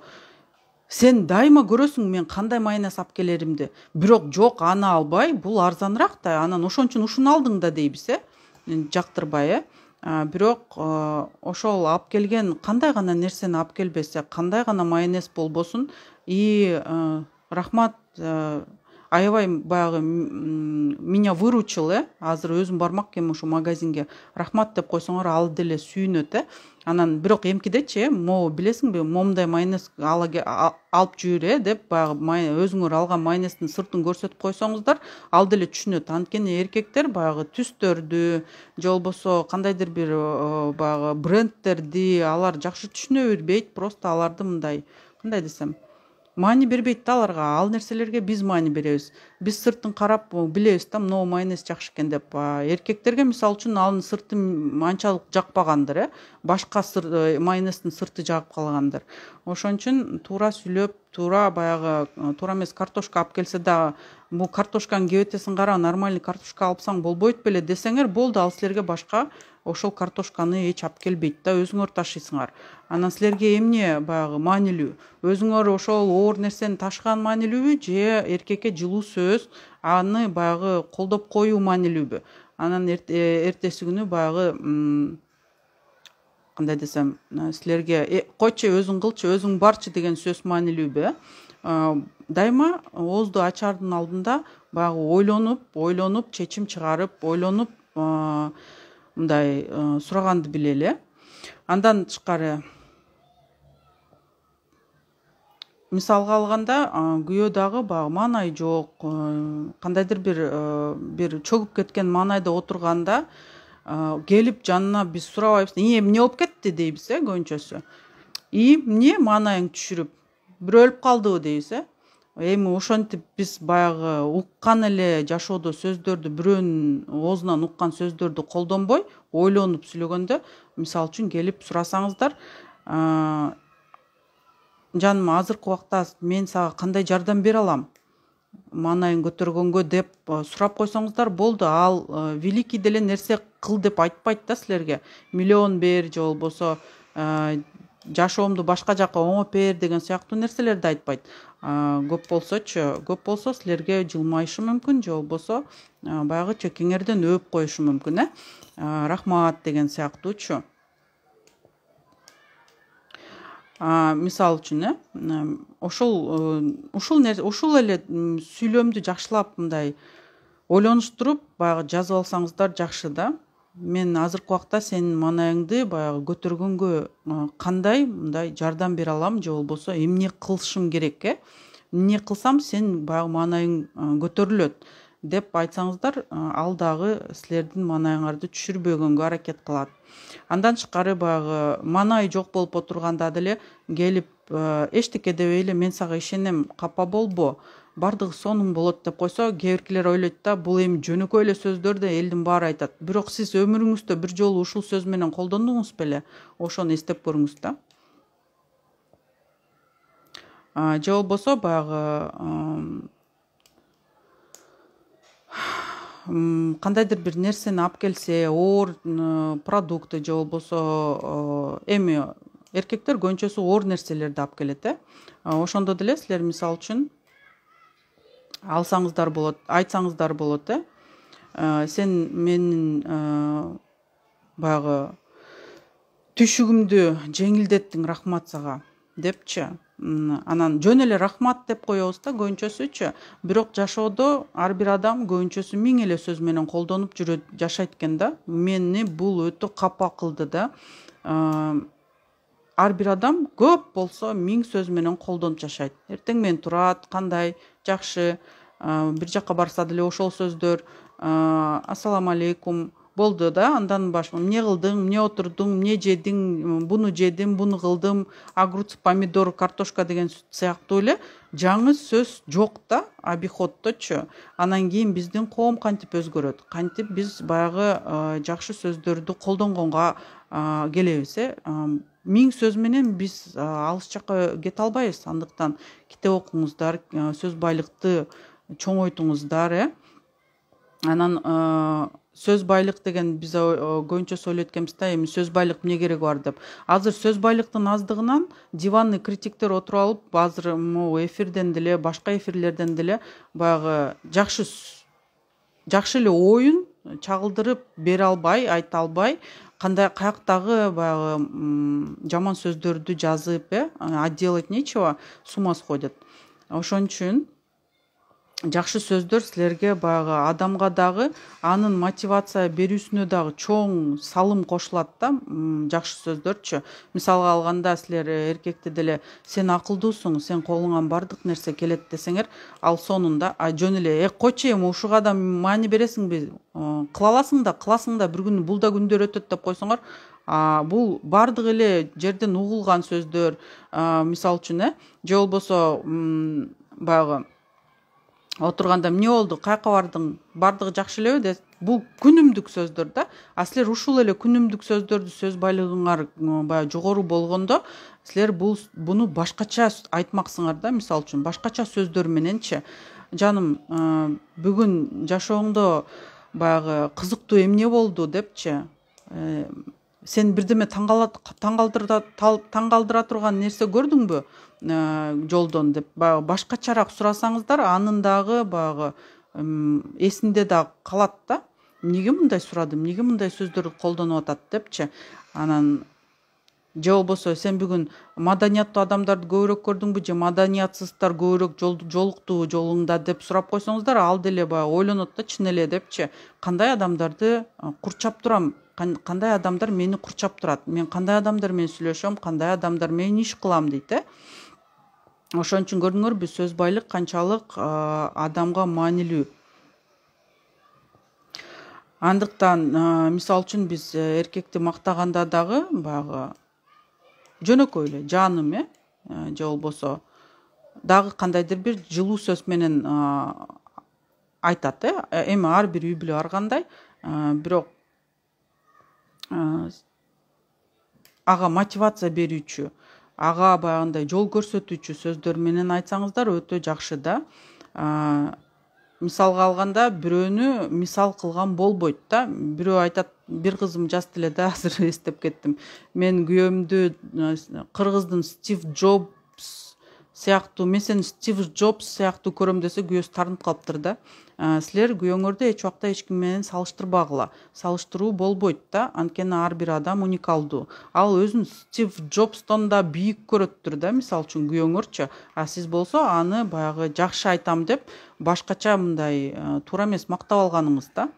сен дайыма көрөсүң мен кандай майонез алып келеримди, бирок жок, аны албай, бул арзаныраак да, анан ошон үчүн ушуну алдың да дейбиз, жактырбай. Бирок ошол алып келген кандай гана нерсени алып келбесе, кандай гана майонез болбосун, рахмат, аябай баягы меня выручил, азыр өзүм бармак экенмин ушу магазинге, рахмат деп койсоңор ал деле сүйүнөт. Анан бирок эмкидечи, могу билесиңби, момундай майонез алып жүр деп баягы өзүңөр алган майонездин сыртын көрсөтүп койсоңуздар, ал деле түшүнөт. Анткени эркектер баягы түстөрдү, же болбосо кандайдыр бир баягы брендтерди алар жакшы түшүнө бербейт, просто аларды мындай, кандай десем, маани бербейт да аларга. Ал нерселерге биз маани беребиз. Биз сыртын карап билебиз да, мына майонез жакшы экен деп. Эркектерге мисалы үчүн анын сырты анчалык жакпагандыр, башка майонездин сырты жагып калгандыр. Ошон үчүн туура сүйлөп, туура баягы туура эмес картошка алып келсе да, бул картошканы кебетесиң кара, нормальный картошка алыпсаң болбойт беле десеңер, болду, ал силерге башка ошол картошканы эч алып келбейт да, өзүңөр ташыйсыңар. Анан силерге эмне баягы маанилүү? Өзүңөр ошол оор нерсени ташыган маанилүүбү, же эркекке жылуу сөз, аны баягы колдоп коюу маанилүүбү? Анан эртеси күнү баягы кандай десем, силерге койчу, өзүң кылчы, өзүң барчы деген сөз маанилүүбү? Дайыма оозду ачардын алдында баягы ойлонуп, чечим чыгарып, ойлонуп мындай сураганды билели. Андан тышкары мисалга алганда күйөө дагы баягы маанай жок, кандайдыр бир чөгүп кеткен маанайда отурганда келип жанына биз сурабайбыз, эмне болуп кетти дейбиз көбүнчөсү. Эмне маанайың түшүрүп, бирөө өлүп калдыбы дейбиз. Эми ошентип биз баягы уккан эле жашоодо сөздөрдү, бирөөнүн оозунан уккан сөздөрдү колдонбой, ойлонуп сүйлөгөндө, мисалы үчүн келип сурасаңыздар, жаным азыркы убакта мен сага кандай жардам бере алам, маанайын көтөргөнгө деп сурап койсоңуздар болду. Ал великий деле нерсе кыл деп айтпайт да силерге. Миллион бер же болбосо жашоомду башка жака оңоп бер деген сыяктуу нерселерди айтпайт. Көп болсо силерге жылмайышы мүмкүн, же болбосо баягычы кеңерден өөп коюшу мүмкүн, рахмат деген сыяктуучу. Мисалы үчүн ушул эле сүйлөмдү жакшылап мындай ойлонуштуруп баягы жазып алсаңыздар жакшы да. Мен азыркы убакта сенин маанайыңды баягы көтөргөнгө кандай мындай жардам бере алам, же болбосо эмне кылышым керек, эмне кылсам сен баягы маанайың көтөрүлөт деп айтсаңыздар, ал дагы силердин маанайыңарды түшүрбөгөнгө аракет кылат. Андан тышкары баягы маанай жок болуп отурганда деле келип эчтеке дебей эле мен сага ишенем, капа болбо, бардыгы сонун болот деп койсо, кээ биркилер ойлойт да, бул эми жөнөкөй эле сөздөр да элдин баары айтат. Бирок сиз өмүрүңүздө бир жолу ушул сөз менен колдондуңуз беле? Ошону эстеп көрүңүз да. Же болбосо баягы кандайдыр бир нерсени алып келсе, оор продукты же болбосо эми эркектер көбүнчөсү оор нерселерди алып келет. Ошондо деле силер мисалы үчүн алсаңыздар болот, айтсаңыздар болот. Сен менин баягы түшүгүмдү жеңилдеттиң, рахмат сага депчи. Анан жөн эле рахмат деп коебуз да көбүнчөсүчү. Бирок жашоодо ар бир адам көбүнчөсү миң эле сөз менен колдонуп жүрөт, жашайт экен да. Мени бул өтө капа кылды да. Ар бир адам көп болсо миң сөз менен колдонуп жашайт. Эртең менен турат, кандай, жакшы, бир жака барса деле ошол сөздөр, ассаламу алейкум, болду да. Андан башка эмне кылдың, эмне отурдуң, эмне жедиң, буну жедим, буну кылдым, огурец, помидор, картошка деген сыяктуу эле жаңы сөз жок да обиходточу. Анан кийин биздин коом кантип өзгөрөт, кантип биз баягы жакшы сөздөрдү колдонгонго келебиз. Миң сөз менен биз алыс жака кете албайбыз. Андыктан китеп окуңуздар, сөз байлыкты чоңойтуңуздар. Анан сөз байлык деген биз көбүнчөсү ойлойт экенбиз да, эми сөз байлык эмне кереги бар деп. Азыр сөз байлыктын аздыгынан диванный критиктер отуруп алып, азыр могу эфирден деле, башка эфирлерден деле баягы жакшы эле оюн чагылдырып бере албай, айта албай, кандай каяктагы баягы жаман сөздөрдү жазып, делать нечего, с ума сходят. Ошон үчүн жакшы сөздөр силерге баягы адамга дагы анын мотивация берүүсүнө дагы чоң салым кошулат да, жакшы сөздөрчү. Мисалга алганда силер эркекти деле сен акылдуусуң, сен колуңан бардык нерсе келет десеңер, ал сонунда жөн эле койчу эми ушуга да маани бересиңби, кыла аласың да, кыласың да, бир күнү бул да күндөр өтөт деп койсоңор, бул бардык эле жерден угулган сөздөр. Мисалы үчүн же болбосо баягы отурганда эмне болду, каяка бардың, бардыгы жакшы элеби деп, бул күнүмдүк сөздөр да. Силер ушул эле күнүмдүк сөздөрдү, сөз байлыгыңар баягы жогору болгондо, силер буну башкача айтмаксыңар да. Мисалы үчүн башкача сөздөр мененчи, жаным, бүгүн жашооңдо баягы кызыктуу эмне болду депчи, сен бирдеме таңкалдыра турган нерсе көрдүңбү жолдон деп башкачараак сурасаңыздар, анын дагы баягы эсинде дагы калат да. Эмнеге мындай сурадым, эмнеге мындай сөздөрдү колдонуп атат депчи. Анан же болбосо сен бүгүн маданияттуу адамдарды көбүрөөк көрдүңбү, же маданиятсыздар көбүрөөк жолукту жолуңда деп сурап койсоңуздар, ал деле баягы ойлонот да, чын эле депчи. Кандай адамдарды курчап турам, кандай адамдар мени курчап турат, мен кандай адамдар менен сүйлөшөм, кандай адамдар менен иш кылам дейт. Ошон үчүн көрдүңөрбү, сөз байлык канчалык адамга маанилүү. Андыктан мисалы үчүн биз эркекти мактаганда дагы баягы жөнөкөй эле жаным же болбосо дагы кандайдыр бир жылуу сөз менен айтат эми ар бир үй бүлө ар кандай, бирок ага мотивация берүүчү, ага баягындай жол көрсөтүүчү сөздөр менен айтсаңыздар өтө жакшы да. Мисалга алганда бирөөнү мисал кылган болбойт да. Бирөө айтат, бир кызым жазды эле да, азыр эстеп кеттим. Мен күйөөмдү кыргыздын Стив Джобс сыяктуу, мен сени Стив Джобс сыяктуу көрөм десе, күйөөсү тартынып калыптыр да. Силер күйөөңөрдү эч убакта эч ким менен салыштырбагыла. Салыштыруу болбойт да, анткени ар бир адам уникалдуу. Ал өзүн Стив Джобстон да бийик көрөттүр да, мисалы үчүн күйөөңөрчү. А сиз болсо аны баягы жакшы айтам деп башкача мындай туура эмес мактап алганыңыз да.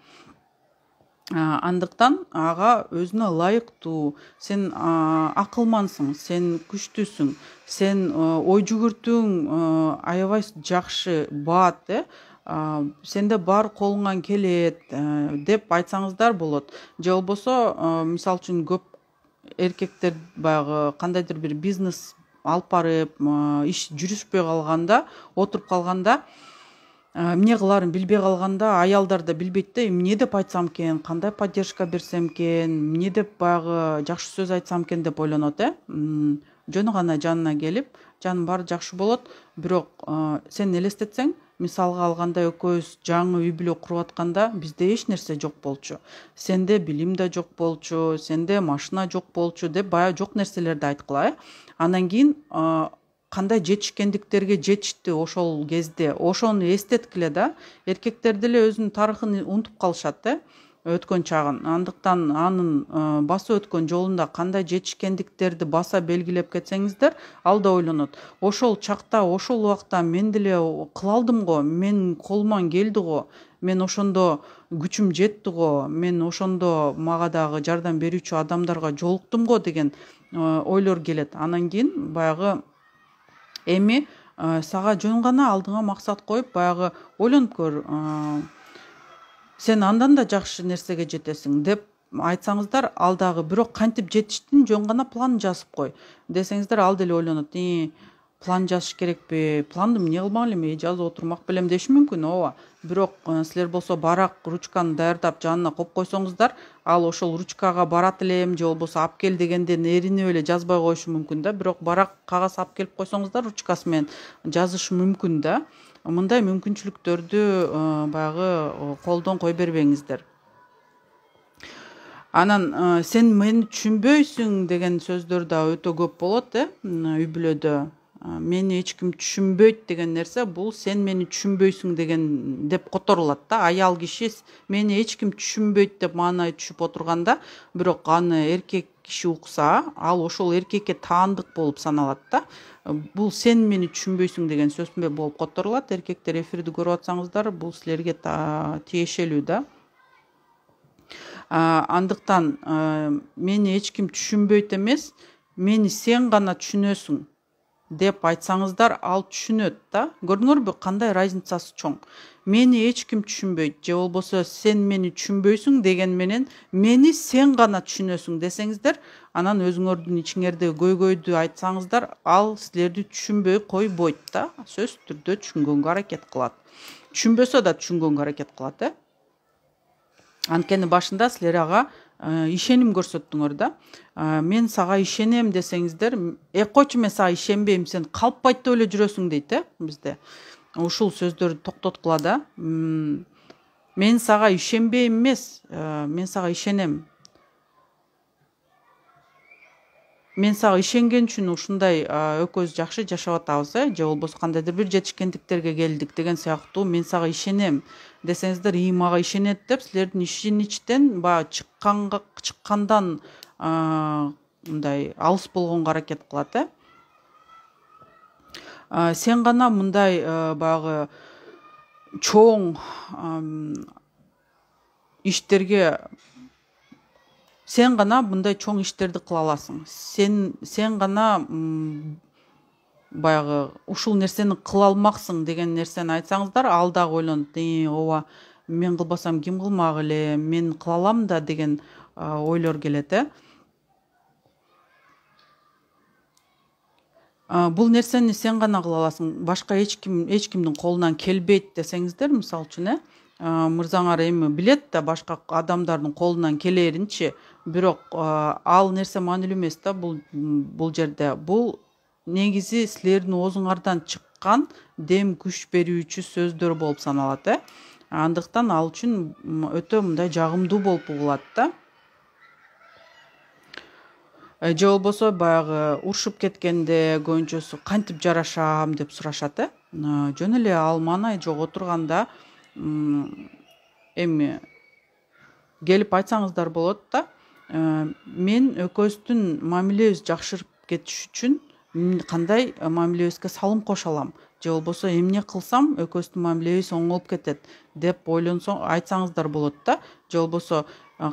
Андыктан ага өзүнө ылайыктуу, сен акылмансың, сен күчтүүсүң, сен ой жүгүртүүң аябай жакшы, баат, сенде бар колуңан келет деп айтсаңыздар болот. Же болбосо мисалы үчүн көп эркектер баягы кандайдыр бир бизнес алып барып, иш жүрүшпөй калганда, отуруп калганда, эмне кылаарын билбей калганда, аялдар да билбейт да, эмне деп айтсам экен, кандай поддержка берсем экен, эмне деп баягы жакшы сөз айтсам экен деп ойлонот. Жөн гана жанына келип, жаным баары жакшы болот, бирок сен элестетсең, мисалга алганда экөөбүз жаңы үй бүлө куруп атканда бизде эч нерсе жок болчу. Сенде билим да жок болчу, сенде машина жок болчу деп баягы жок нерселерди айткыла. Андан кийин кандай жетишкендиктерге жетишти ошол кезде, ошону эстеткиле да. Эркектер деле өзүнүн тарыхын унутуп калышат өткөн чагын. Андыктан анын басып өткөн жолунда кандай жетишкендиктерди баса белгилеп кетсеңиздер, ал да ойлонот. Ошол чакта, ошол убакта мен деле кыла алдым го, мен колуман келди го, мен ошондо күчүм жетти го, мен ошондо мага дагы жардам берүүчү адамдарга жолуктум го деген ойлор келет. Анан кийин баягы эми сага жөн гана алдыңа максат коюп, баягы ойлонуп көр, сен андан да жакшы нерсеге жетесиң деп айтсаңыздар, ал дагы бирок кантип жетиштин жөн гана план жазып кой десеңиздер, ал деле ойлонот. План жазыш керекпи? Планды эмне кылмак элем, жазып отурмак белем деши мүмкүн, ооба. Бирок силер болсо барак ручканы даярдап жанына коюп койсоңуздар, ал ошол ручкага барат элем же болбосо алып кел дегенден эринип эле жазбай коюшу мүмкүн да. Бирок барак кагаз алып келип койсоңуздар, ручкасы менен жазышы мүмкүн да. Мындай мүмкүнчүлүктөрдү баягы колдон кой бербеңиздер. Анан сен мени түшүнбөйсүң деген сөздөр да өтө көп болот үй бүлөдө. Мени эч ким түшүнбөйт деген нерсе, бул сен мени түшүнбөйсүң деген деп которулат да. Аял киши мени эч ким түшүнбөйт деп маанай түшүп отурганда, бирок аны эркек киши укса, ал ошол эркекке таандык болуп саналат да. Бул сен мени түшүнбөйсүң деген сөз болуп которулат. Эркектер, эфирди көрүп атсаңыздар, бул силерге тиешелүү да. Андыктан мени эч ким түшүнбөйт эмес, мени сен гана түшүнөсүң деп айтсаңыздар, ал түшүнөт да. Көрдүңөрбү, кандай разницасы чоң. Мени эч ким түшүнбөйт же болбосо сен мени түшүнбөйсүң деген менен мени сен гана түшүнөсүң десеңиздер, анан өзүңөрдүн ичиңердеги көйгөйдү айтсаңыздар, ал силерди түшүнбөй койбойт да. Сөзсүз түрдө түшүнгөнгө аракет кылат. Түшүнбөсө да түшүнгөнгө аракет кылат. Анткени башында силер ага ишеним көрсөттүңөр да. Мен сага ишенем десеңиздер, койчу, мен сага ишенбейм, сен калпайтып эле жүрөсүң дейт бизде. Ушул сөздөрдү токтоткула да. Мен сага ишенбейм эмес, мен сага ишенем. Мен сага ишенген үчүн ушундай экөөбүз жакшы жашап атабыз, же болбосо кандайдыр бир жетишкендиктерге келдик деген сыяктуу, мен сага ишенем десеңиздер, мага ишенет деп силердин ичтен баягы чыккандан мындай алыс болгонго аракет кылат. Сен гана мындай баягы чоң иштерге, сен гана мындай чоң иштерди кыла аласың. Сен гана баягы ушул нерсени кыла алмаксың деген нерсени айтсаңыздар, ал дагы ойлонот, ооба мен кылбасам ким кылмак эле, мен кыла алам да деген ойлор келет. Бул нерсени сен гана кыла аласың, башка эч кимдин колунан келбейт десеңиздер, мисалы үчүн мырзаңар эми билет да башка адамдардын колунан келеринчи, бирок ал нерсе маанилүү эмес да бул жерде. Бул негизи силердин оозуңардан чыккан дем күч берүүчү сөздөр болуп саналат. Андыктан ал үчүн өтө мындай жагымдуу болуп угулат да. Же болбосо баягы урушуп кеткенде көбүнчөсү кантип жарашам деп сурашат. Жөн эле ал маанай жок отурганда эми келип айтсаңыздар болот да. Мен экөөбүздүн мамилебиз жакшырып кетиш үчүн кандай мамилебизге салым кошо алам, же болбосо эмне кылсам экөөбүздүн мамилебиз оңолуп кетет деп ойлонсоң айтсаңыздар болот да. Же болбосо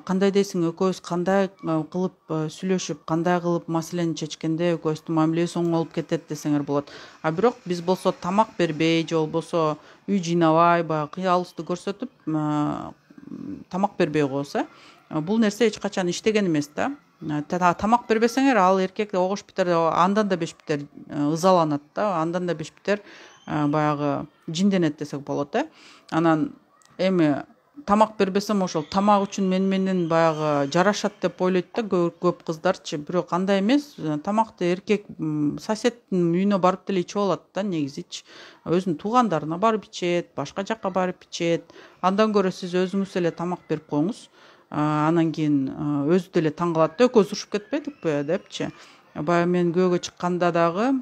кандай дейсиң, экөөбүз кандай кылып сүйлөшүп, кандай кылып маселени чечкенде экөөбүздүн мамилебиз оңолуп кетет десеңер болот. Бирок биз болсо тамак бербей, же болбосо үй жыйнабай, баягы кыялыбызды көрсөтүп тамак бербей коебуз. Бул нерсе эч качан иштеген эмес да. Тамак бербесеңер, ал эркек огош битер, андан да беш битер ызаланат да, андан да беш битер баягы жинденет десек болот. Анан эми тамак бербесем ошол тамак үчүн менен баягы жарашат деп ойлойт да көп кыздарчы. Бирок андай эмес. Тамакты эркек соседтин үйүнө барып деле ичип алат да негизичи. Өзүнүн туугандарына барып ичет, башка жакка барып ичет. Андан көрө сиз өзүңүз эле тамак берип коюңуз. Анан кийин өзү деле таң калат да, экөөбүз урушуп кетпедикпи депчи. Баягы мен күйөөгө чыкканда дагы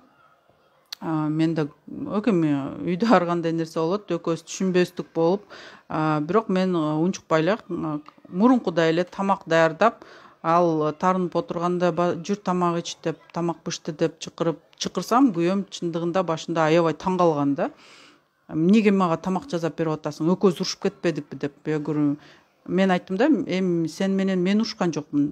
мен да эми үйдө ар кандай нерсе болот, экөөбүз түшүнбөстүк болуп, бирок мен унчукпай эле мурункудай эле тамак даярдап, ал тарынып отурганда жүр тамак ич деп, тамак бышты деп чакырсам, күйөөм чындыгында башында аябай таң калган да. Эмнеге мага тамак жасап берип атасың, экөөбүз урушуп кетпедикпи деп. Мен айттым да, эми сен менен мен урушкан жокмун.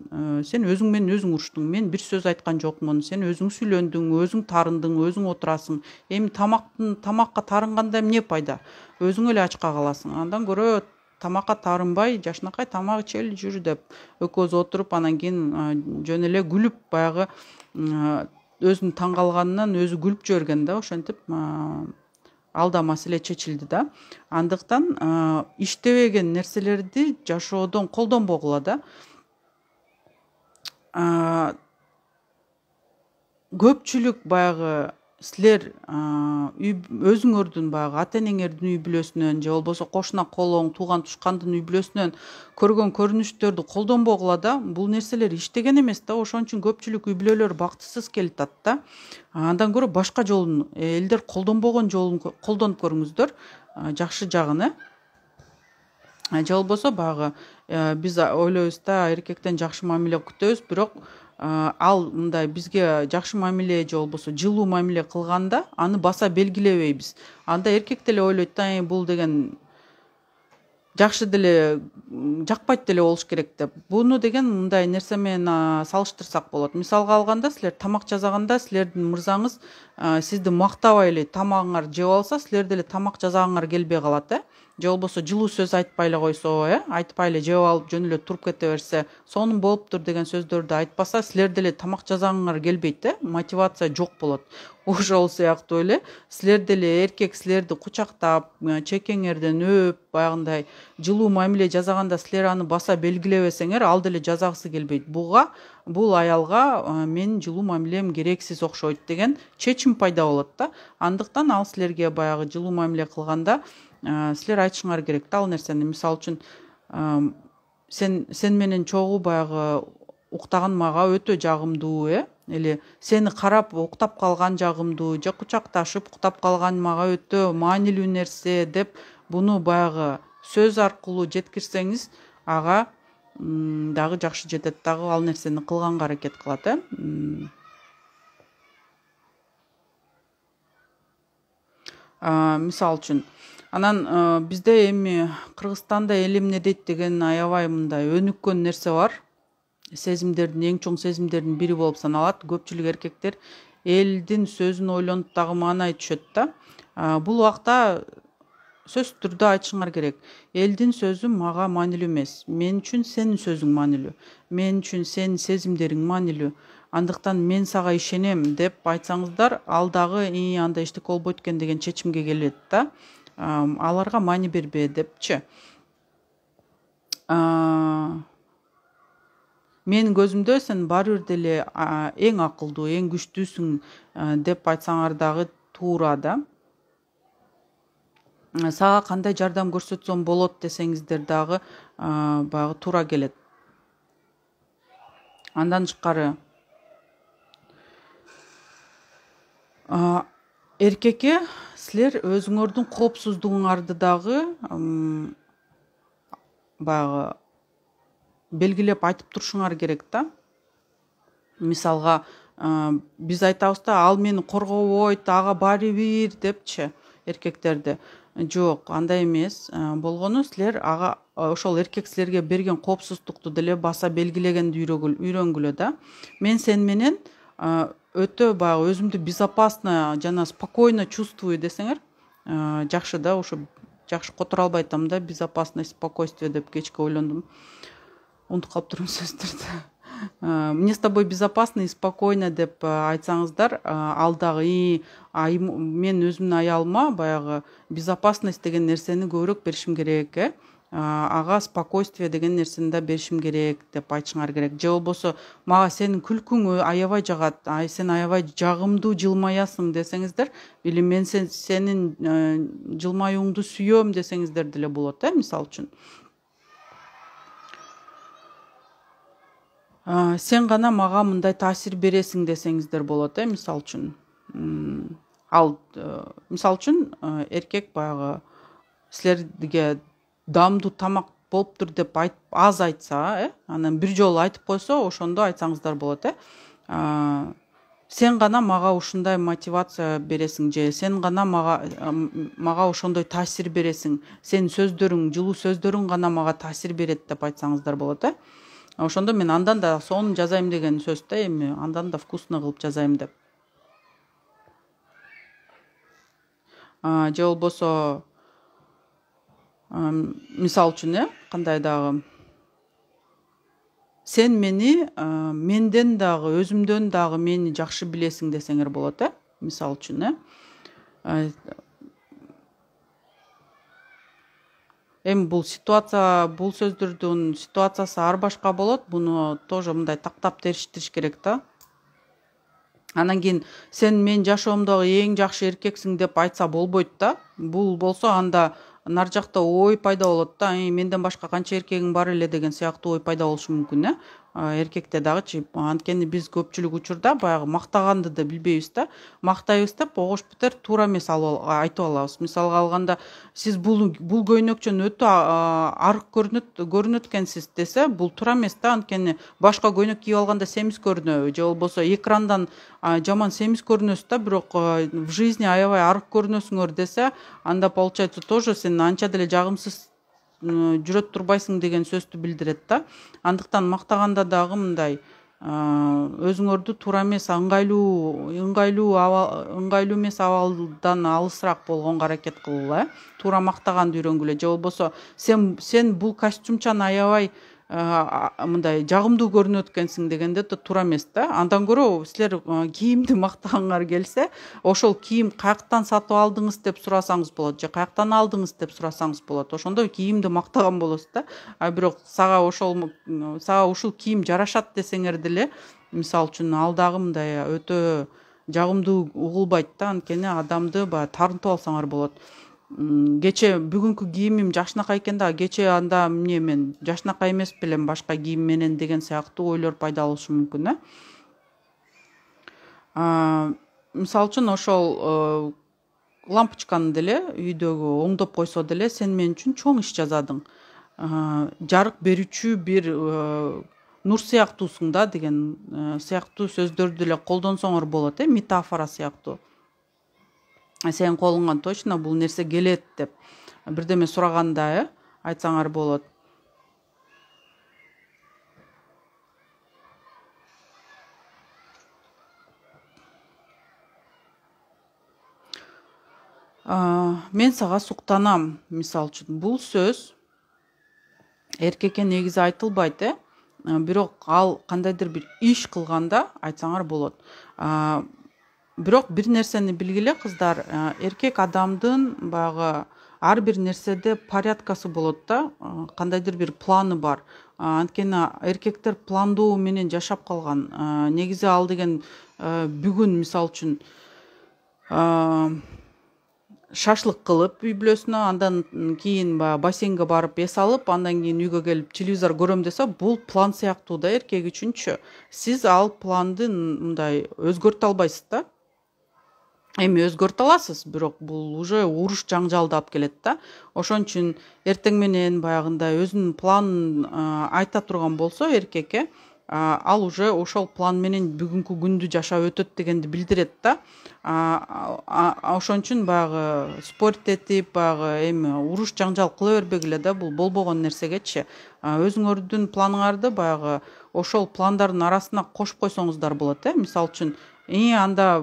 Сен өзүң менен өзүң уруштуң. Мен бир сөз айткан жокмун. Сен өзүң сүйлөндүң, өзүң тарындың, өзүң отурасың. Эми тамакка тарынганда эмне пайда? Өзүң эле ачка каласың. Андан көрө тамакка тарынбай, жашынакай тамак ичели жүр деп экөөбүз отуруп, анан кийин жөн эле күлүп, баягы өзүнүн таң калганынан өзү күлүп жиберген да, ошентип алда маселе чечилди да. Андыктан иштебеген нерселерди жашоодон колдонбогула да. Көпчүлүк баягы силер өзүңөрдүн баягы ата-энеңердин үй бүлөсүнөн, же болбосо кошуна колоң, тууган тушкандын үй бүлөсүнөн көргөн көрүнүштөрдү колдонбогула да. Бул нерселер иштеген эмес да, ошон үчүн көпчүлүк үй бүлөлөр бактысыз келатат да. Андан көрө башка жолун, элдер колдонбогон жолун колдонуп көрүңүздөр, жакшы жагын. Же болбосо баягы биз ойлойбуз да, эркектен жакшы мамиле күтөбүз, бирок ал мындай бизге жакшы мамиле же болбосо жылуу мамиле кылганда аны баса белгилебейбиз. Анда эркек деле ойлойт да, бул деген жакшы деле жакпайт деле болуш керек деп. Буну деген мындай нерсе менен салыштырсак болот. Мисалга алганда, силер тамак жасаганда силердин мырзаңыз сизди мактабай эле тамагыңар жеп алса, силер деле тамак жасагыңар келбей калат. Же болбосо жылуу сөз айтпай эле койсо, айтпай эле жеп алып жөн эле туруп кете берсе, сонун болуптур деген сөздөрдү айтпаса, силер деле тамак жасагыңар келбейт, мотивация жок болот. Ошол сыяктуу эле силер деле эркек силерди кучактап, чекеңерден өп, баягындай жылуу мамиле жасаганда силер аны баса белгилебесеңер, ал деле жасагысы келбейт. Бул аялга мен жылуу мамилем керексиз окшойт деген чечим пайда болот да. Андыктан ал силерге баягы жылуу мамиле кылганда силер айтышыңар керек да ал нерсени. Мисалы үчүн сен менен чогуу баягы уктаган мага өтө жагымдуу, эле сени карап уктап калган жагымдуу, же кучакташып уктап калган мага өтө маанилүү нерсе деп, буну баягы сөз аркылуу жеткирсеңиз, ага дагы жакшы жетет, дагы ал нерсени кылганга аракет кылат. Мисалы үчүн анан бизде эми Кыргызстанда эл эмне дейт деген аябай мындай өнүккөн нерсе бар. Сезимдердин, эң чоң сезимдердин бири болуп саналат. Көпчүлүк эркектер элдин сөзүн ойлонуп дагы маанай түшөт да. Бул убакта сөзсүз түрдө айтышыңар керек. Элдин сөзү мага маанилүү эмес. Мен үчүн сенин сөзүң маанилүү. Мен үчүн сенин сезимдериң маанилүү. Андыктан мен сага ишенем деп айтсаңыздар, ал дагы андай эчтеке болбойт экен деген чечимге келет да. Аларга маани бербе депчи. Менин көзүмдө сен баары бир деле эң акылдуу, эң күчтүүсүң деп айтсаңар дагы туура да. Сага кандай жардам көрсөтсөм болот десеңиздер дагы баягы туура келет. Андан тышкары эркекке силер өзүңөрдүн коопсуздугуңарды дагы баягы белгилеп айтып турушуңар керек да. Мисалга биз айтабыз да, ал мени коргобойт, ага баары бир депчи эркектерди. Жок, андай эмес. Болгону силер ага ошол эркек силерге берген коопсуздукту деле баса белгилегенди үйрөнгүлө да. Мен сен менен өтө баягы өзүмдү безопасно жана спокойно чувствую десеңер, жакшы да, ошо жакшы которо албай атам да, безопасность, спокойствие деп кечке ойлондум. Унутуп калыптырмын сөздөрдү. Мне с тобой безопасно и спокойно деп айтсаңыздар, ал дагы мен өзүмдүн аялыма баягы безопасность деген нерсени көбүрөөк беришим керек, ага спокойствие деген нерсени да беришим керек деп айтышыңар керек. Же болбосо мага сенин күлкүң аябай жагат, сен аябай жагымдуу жылмаясың десеңиздер, или мен сенин жылмаюңду сүйөм десеңиздер деле болот, мисалы үчүн. Сен гана мага мындай таасир бересиң десеңиздер болот, мисалы үчүн. Ал мисалы үчүн эркек баягы силерге дамдуу тамак болуптур деп аз айтса, анан бир жолу айтып койсо, ошондо айтсаңыздар болот, сен гана мага ушундай мотивация бересиң, же сен гана мага ошондой таасир бересиң, сенин сөздөрүң, жылуу сөздөрүң гана мага таасир берет деп айтсаңыздар болот, Ошондо мен андан да сонун жазайм деген сөз да, эми андан да вкусно кылып жазайм деп. Же болбосо мисалы үчүн, кандай дагы, сен мени менден дагы, өзүмдөн дагы мени жакшы билесиң десеңер болот, мисалы үчүн, эми бул ситуация, бул сөздөрдүн ситуациясы ар башка болот. Буну тоже мындай тактап териштириш керек да. Анан кийин сен менин жашоомдогу эң жакшы эркексиң деп айтса болбойт да. Бул болсо анда нар жакта ой пайда болот да. Менден башка канча эркегиң бар эле деген сыяктуу ой пайда болушу мүмкүн, эркекте дагычы. Анткени биз көпчүлүк учурда баягы мактаганды да билбейбиз да. Мактайбыз деп огош бетер туура эмес айтып алабыз. Мисалга алганда, сиз бул көйнөкчөн өтө арык көрүнөт экенсиз десе, бул туура эмес да. Анткени башка көйнөк кийип алганда семиз көрүнөбү, же болбосо экрандан жаман семиз көрүнөсүз да, бирок в жизни аябай арык көрүнөсүңөр десе, анда получается тоже сен анча деле жагымсыз жүрөт турбайсың деген сөздү билдирет да. Андыктан мактаганда дагы мындай өзүңөрдү туура эмес, ыңгайлуу эмес абалдан алысыраак болгонго аракет кылгыла, туура мактаганды үйрөнгүлө. Же болбосо сен бул костюмчаны аябай мындай жагымдуу көрүнөт экенсиң дегенде да туура эмес да. Андан көрө силер кийимди мактаганыңар келсе, ошол кийим каяктан сатып алдыңыз деп сурасаңыз болот, же каяктан алдыңыз деп сурасаңыз болот. Ошондо кийимди мактаган болосуз да. Бирок сага ушул кийим жарашат десеңер деле, мисалы үчүн, ал дагы мындай өтө жагымдуу угулбайт да. Анткени адамды тарынтып алсаңар болот. Кече бүгүнкү кийимим жакшынакай экен да, кече анда эмне мен жакшынакай эмес белем башка кийим менен деген сыяктуу ойлор пайда болушу мүмкүн, Мисалы үчүн, ошол лампочканы деле үйдөгү оңдоп койсо деле, сен мен үчүн чоң иш жасадың. Жарык берүүчү бир нур сыяктуусуң да деген сыяктуу сөздөрдү деле колдонсоңор болот, метафора сыяктуу. Сен колуңан точно бул нерсе келет деп бирдеме сураганда айтсаңар болот. Мен сага суктанам, мисалы үчүн бул сөз эркекке негизи айтылбайт, бирок ал кандайдыр бир иш кылганда айтсаңар болот. Бирок бир нерсени билгиле кыздар, эркек адамдын баягы ар бир нерседе порядкасы болот да, кандайдыр бир планы бар. Анткени эркектер пландоо менен жашап калган. Негизи ал деген бүгүн мисалы үчүн шашлык кылып үй бүлөсүнө, андан кийин баягы бассейнге барып эс алып, андан кийин үйгө келип телевизор көрөм десе, бул план сыяктуу да эркек үчүнчү. Сиз ал планды мындай өзгөртө албайсыз да. Эми өзгөртө аласыз, бирок бул уже уруш жаңжалды алып келет да. Ошон үчүн эртең менен баягындай өзүнүн планын айта турган болсо эркекке, ал уже ошол план менен бүгүнкү күндү жашап өтөт дегенди билдирет да. Ошон үчүн баягы спорт этип, баягы эми уруш жаңжал кыла бербегиле да, бул болбогон нерсегечи. Өзүңөрдүн планыңарды баягы ошол пландардын арасына кошуп койсоңуздар болот, мисалы үчүн, анда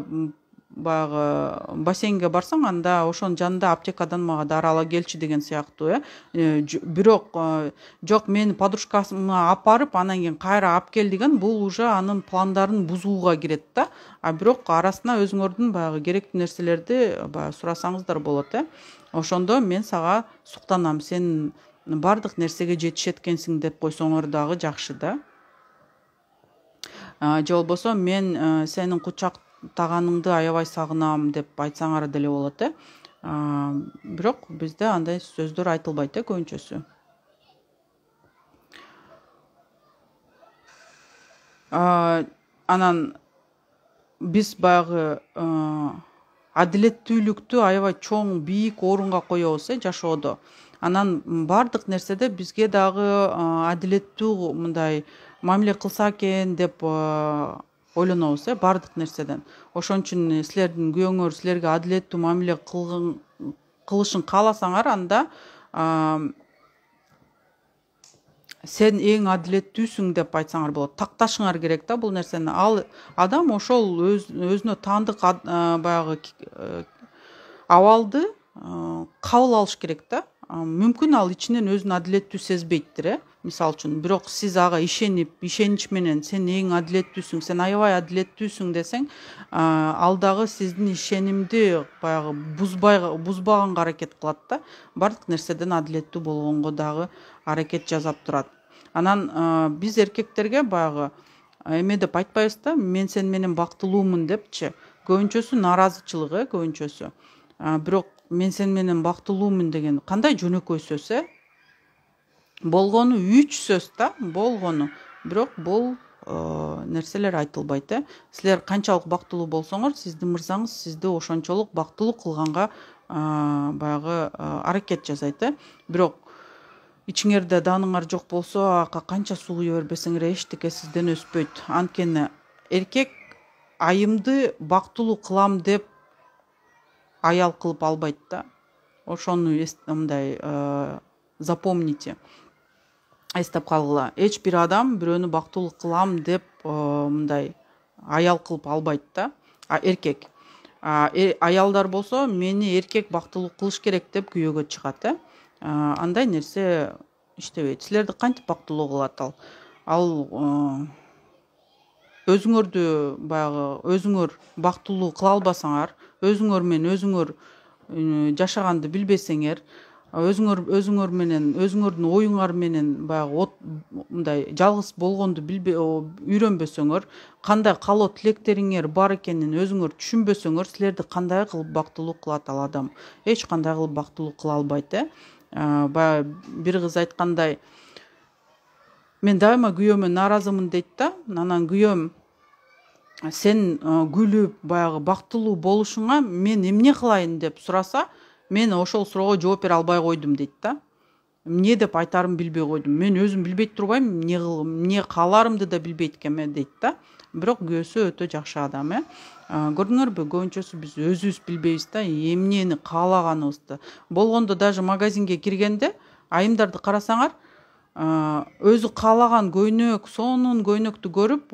баягы бассейнге барсаң, анда ошонун жанында аптекадан мага дары ала келчи деген сыяктуу, бирок жок мени подружкасына апарып, анан кийин кайра алып кел деген, бул уже анын пландарын бузууга кирет да. Бирок арасына өзүңөрдүн баягы керектүү нерселерди баягы сурасаңыздар болот, Ошондо мен сага суктанам, сен бардык нерсеге жетишет экенсиң деп койсоңор дагы жакшы да. Же болбосо мен сенин кучактаганыңды аябай сагынам деп айтсаңар деле болот, бирок бизде андай сөздөр айтылбайт, көбүнчөсү. Анан биз баягы адилеттүүлүктү аябай чоң, бийик орунга коебуз, жашоодо. Анан бардык нерседе бизге дагы адилеттүү мындай мамиле кылса экен деп ойлонобуз, бардык нерседен. Ошон үчүн силердин күйөөңөр силерге адилеттүү мамиле кылышын кааласаңар, анда сен эң адилеттүүсүң деп айтсаңар болот. Такташыңар керек да бул нерсени. Ал адам ошол өзүнө таандык баягы абалды кабыл алыш керек да. Мүмкүн ал ичинен өзүн адилеттүү сезбейттир, мисалы үчүн. Бирок сиз ага ишенип, ишенич менен сен эң адилеттүүсүң, сен аябай адилеттүүсүң десең, ал дагы сиздин ишенимди баягы бузбаганга аракет кылат да. Бардык нерседен адилеттүү болгонго дагы аракет жасап турат. Анан биз эркектерге баягы эме деп айтпайбыз да, мен сен менен бактылуумун депчи. Көбүнчөсү нааразычылык, көбүнчөсү. Бирок мен сен менен бактылуумун деген кандай жөнөкөй сөз, болгону 3 сөз да, болгону. Бирок бул нерселер айтылбайт, Силер канчалык бактылуу болсоңор, сиздин мырзаңыз сизди ошончолук бактылуу кылганга баягы аракет жасайт, Бирок ичиңерде даныңар жок болсо, ага канча суу куя бербесеңер эчтеке сизден өспөйт. Анткени эркек айымды бактылуу кылам деп аял кылып албайт да. Ошону мындай запомните. Эстеп калгыла. Эч бир адам бирөөнү бактылуу кылам деп мындай аял кылып албайт да. Эркек. Аялдар болсо, мени эркек бактылуу кылыш керек деп күйөөгө чыгат, Андай нерсе иштебейт. Силерди кантип бактылуу кылат ал? Ал өзүңөрдү баягы өзүңөр бактылуу кыла албасаңар, өзүңөр менен өзүңөр жашаганды билбесеңер, өзүңөр менен өзүңөрдүн оюңар менен баягы мындай жалгыз болгонду үйрөнбөсөңөр, кандай каалоо тилектериңер бар экенин өзүңөр түшүнбөсөңөр, силерди кандай кылып бактылуу кылат ал адам? Эч кандай кылып бактылуу кыла албайт, Баягы бир кыз айткандай, мен дайыма күйөөмө нааразымын дейт да. Анан күйөөм, сен күлүп баягы бактылуу болушуңа мен эмне кылайын деп сураса, мен ошол суроого жооп бере албай койдум дейт да. Эмне деп айтарымды билбей койдум. Мен өзүм билбейт турбайм, эмне кааларымды да билбейт экенмин дейт да. Бирок күйөөсү өтө жакшы адам, Көрдүңөрбү, көбүнчөсү биз өзүбүз билбейбиз да, эмнени каалаганыбызды. Болгондо даже магазинге киргенде айымдарды карасаңар, өзү каалаган көйнөк, сонун көйнөктү көрүп,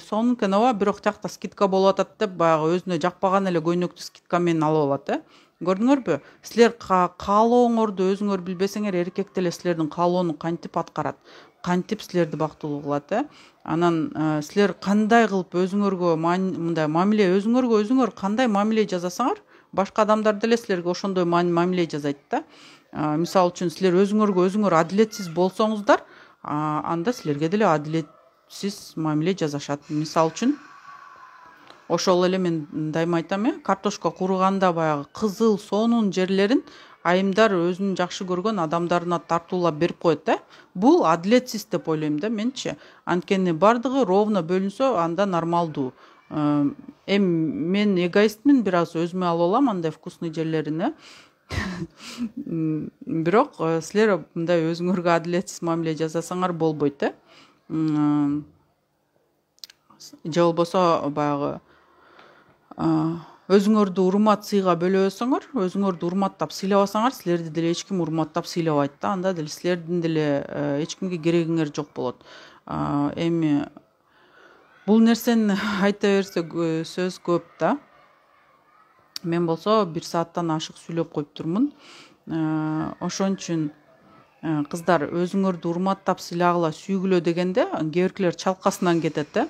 сонункен ооба, бирок тиякта скидка болуп атат деп баягы өзүнө жакпаган эле көйнөктү скидка менен алып алат, Көрдүңөрбү? Силер каалооңорду өзүңөр билбесеңер, эркек деле силердин каалоону кантип аткарат, кантип силерди бактылуу кылат, Анан силер кандай кылып өзүңөргө мындай мамиле, өзүңөргө өзүңөр кандай мамиле жасасаңар, башка адамдар деле силерге ошондой мамиле жасайт да. Мисалы үчүн силер өзүңөргө өзүңөр адилетсиз болсоңуздар, анда силерге деле адилетсиз мамиле жасашат. Мисалы үчүн ошол эле мен дайыма айтам, картошка курганда баягы кызыл, сонун жерлерин айымдар өзүнүн жакшы көргөн адамдарына тартуулап берип коет, Бул адилетсиз деп ойлойм да менчи. Анткени бардыгы ровно бөлүнсө, анда нормалдуу. Мен эгоистмин, бир аз өзүмө алып алам андай вкусный жерлерин, Бирок силер мындай өзүңөргө адилетсиз мамиле жасасаңар болбойт, Же болбосо баягы өзүңөрдү урмат сыйга бөлөбөсөңөр, өзүңөрдү урматтап сыйлабасаңар, силерди деле эч ким урматтап сыйлабайт да. Анда деле силердин деле эч кимге керегиңер жок болот. Эми бул нерсени айта берсе сөз көп да. Мен болсо 1 сааттан ашык сүйлөп коюп турмун. Ошон үчүн кыздар өзүңөрдү урматтап сыйлагыла, сүйгүлө дегенде кээ биркилер чалкасынан кетет,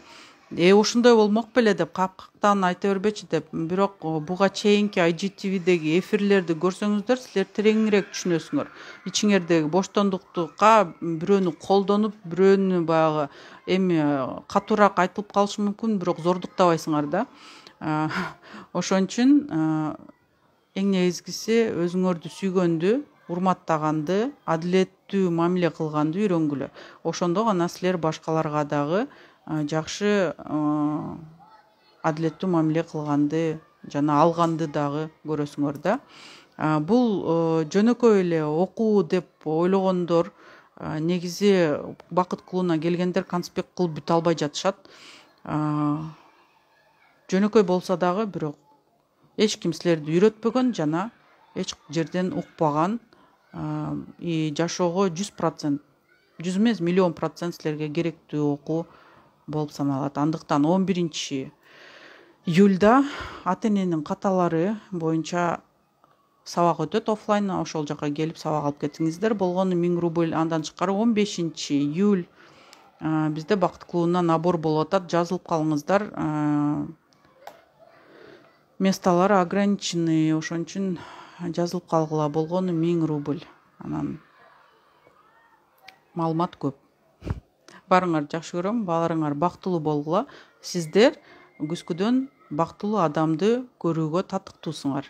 ошондой болмок беле деп капкактан айта бербечи деп. Бирок буга чейинки IGTVдеги эфирлерди көрсөңүздөр, силер тереңирээк түшүнөсүңөр. Ичиңердеги боштондуктукка бирөөнү колдонуп, бирөөнү баягы эми катуураак айтылып калышы мүмкүн, бирок зордуктабайсыңар да. Ошон үчүн эң негизгиси өзүңөрдү сүйгөндү, урматтаганды, адилеттүү мамиле кылганды үйрөнгүлө. Ошондо гана силер башкаларга дагы жакшы адилеттүү мамиле кылганды жана алганды дагы көрөсүңөр да. Бул жөнөкөй эле окуу деп ойлогондор, негизи бакыт кылууна келгендер конспект кылып бүтө албай жатышат. Жөнөкөй болсо дагы, бирок эч ким силерди үйрөтпөгөн жана эч жерден укпаган, жашоого 100%, 100 эмес, 1000000% силерге керектүү окуу болуп саналат. Андыктан 11 июлда ата-эненин каталары боюнча сабак өтөт оффлайн, ошол жака келип сабак алып кетиңиздер. Болгону 1000 рубль. Андан тышкары 15 июль бизде бакыт клубунан набор болуп атат. Жазылып калыңыздар. Месталар ограничены, ошон үчүн жазылып калгыла. Болгону 1000 рубль. Анан маалымат көп. Барыңар, жакшы көрөм, бааларыңар бактылуу болгула. Сиздер күзгүдөн бактылуу адамды көрүүгө татыктуусуңар.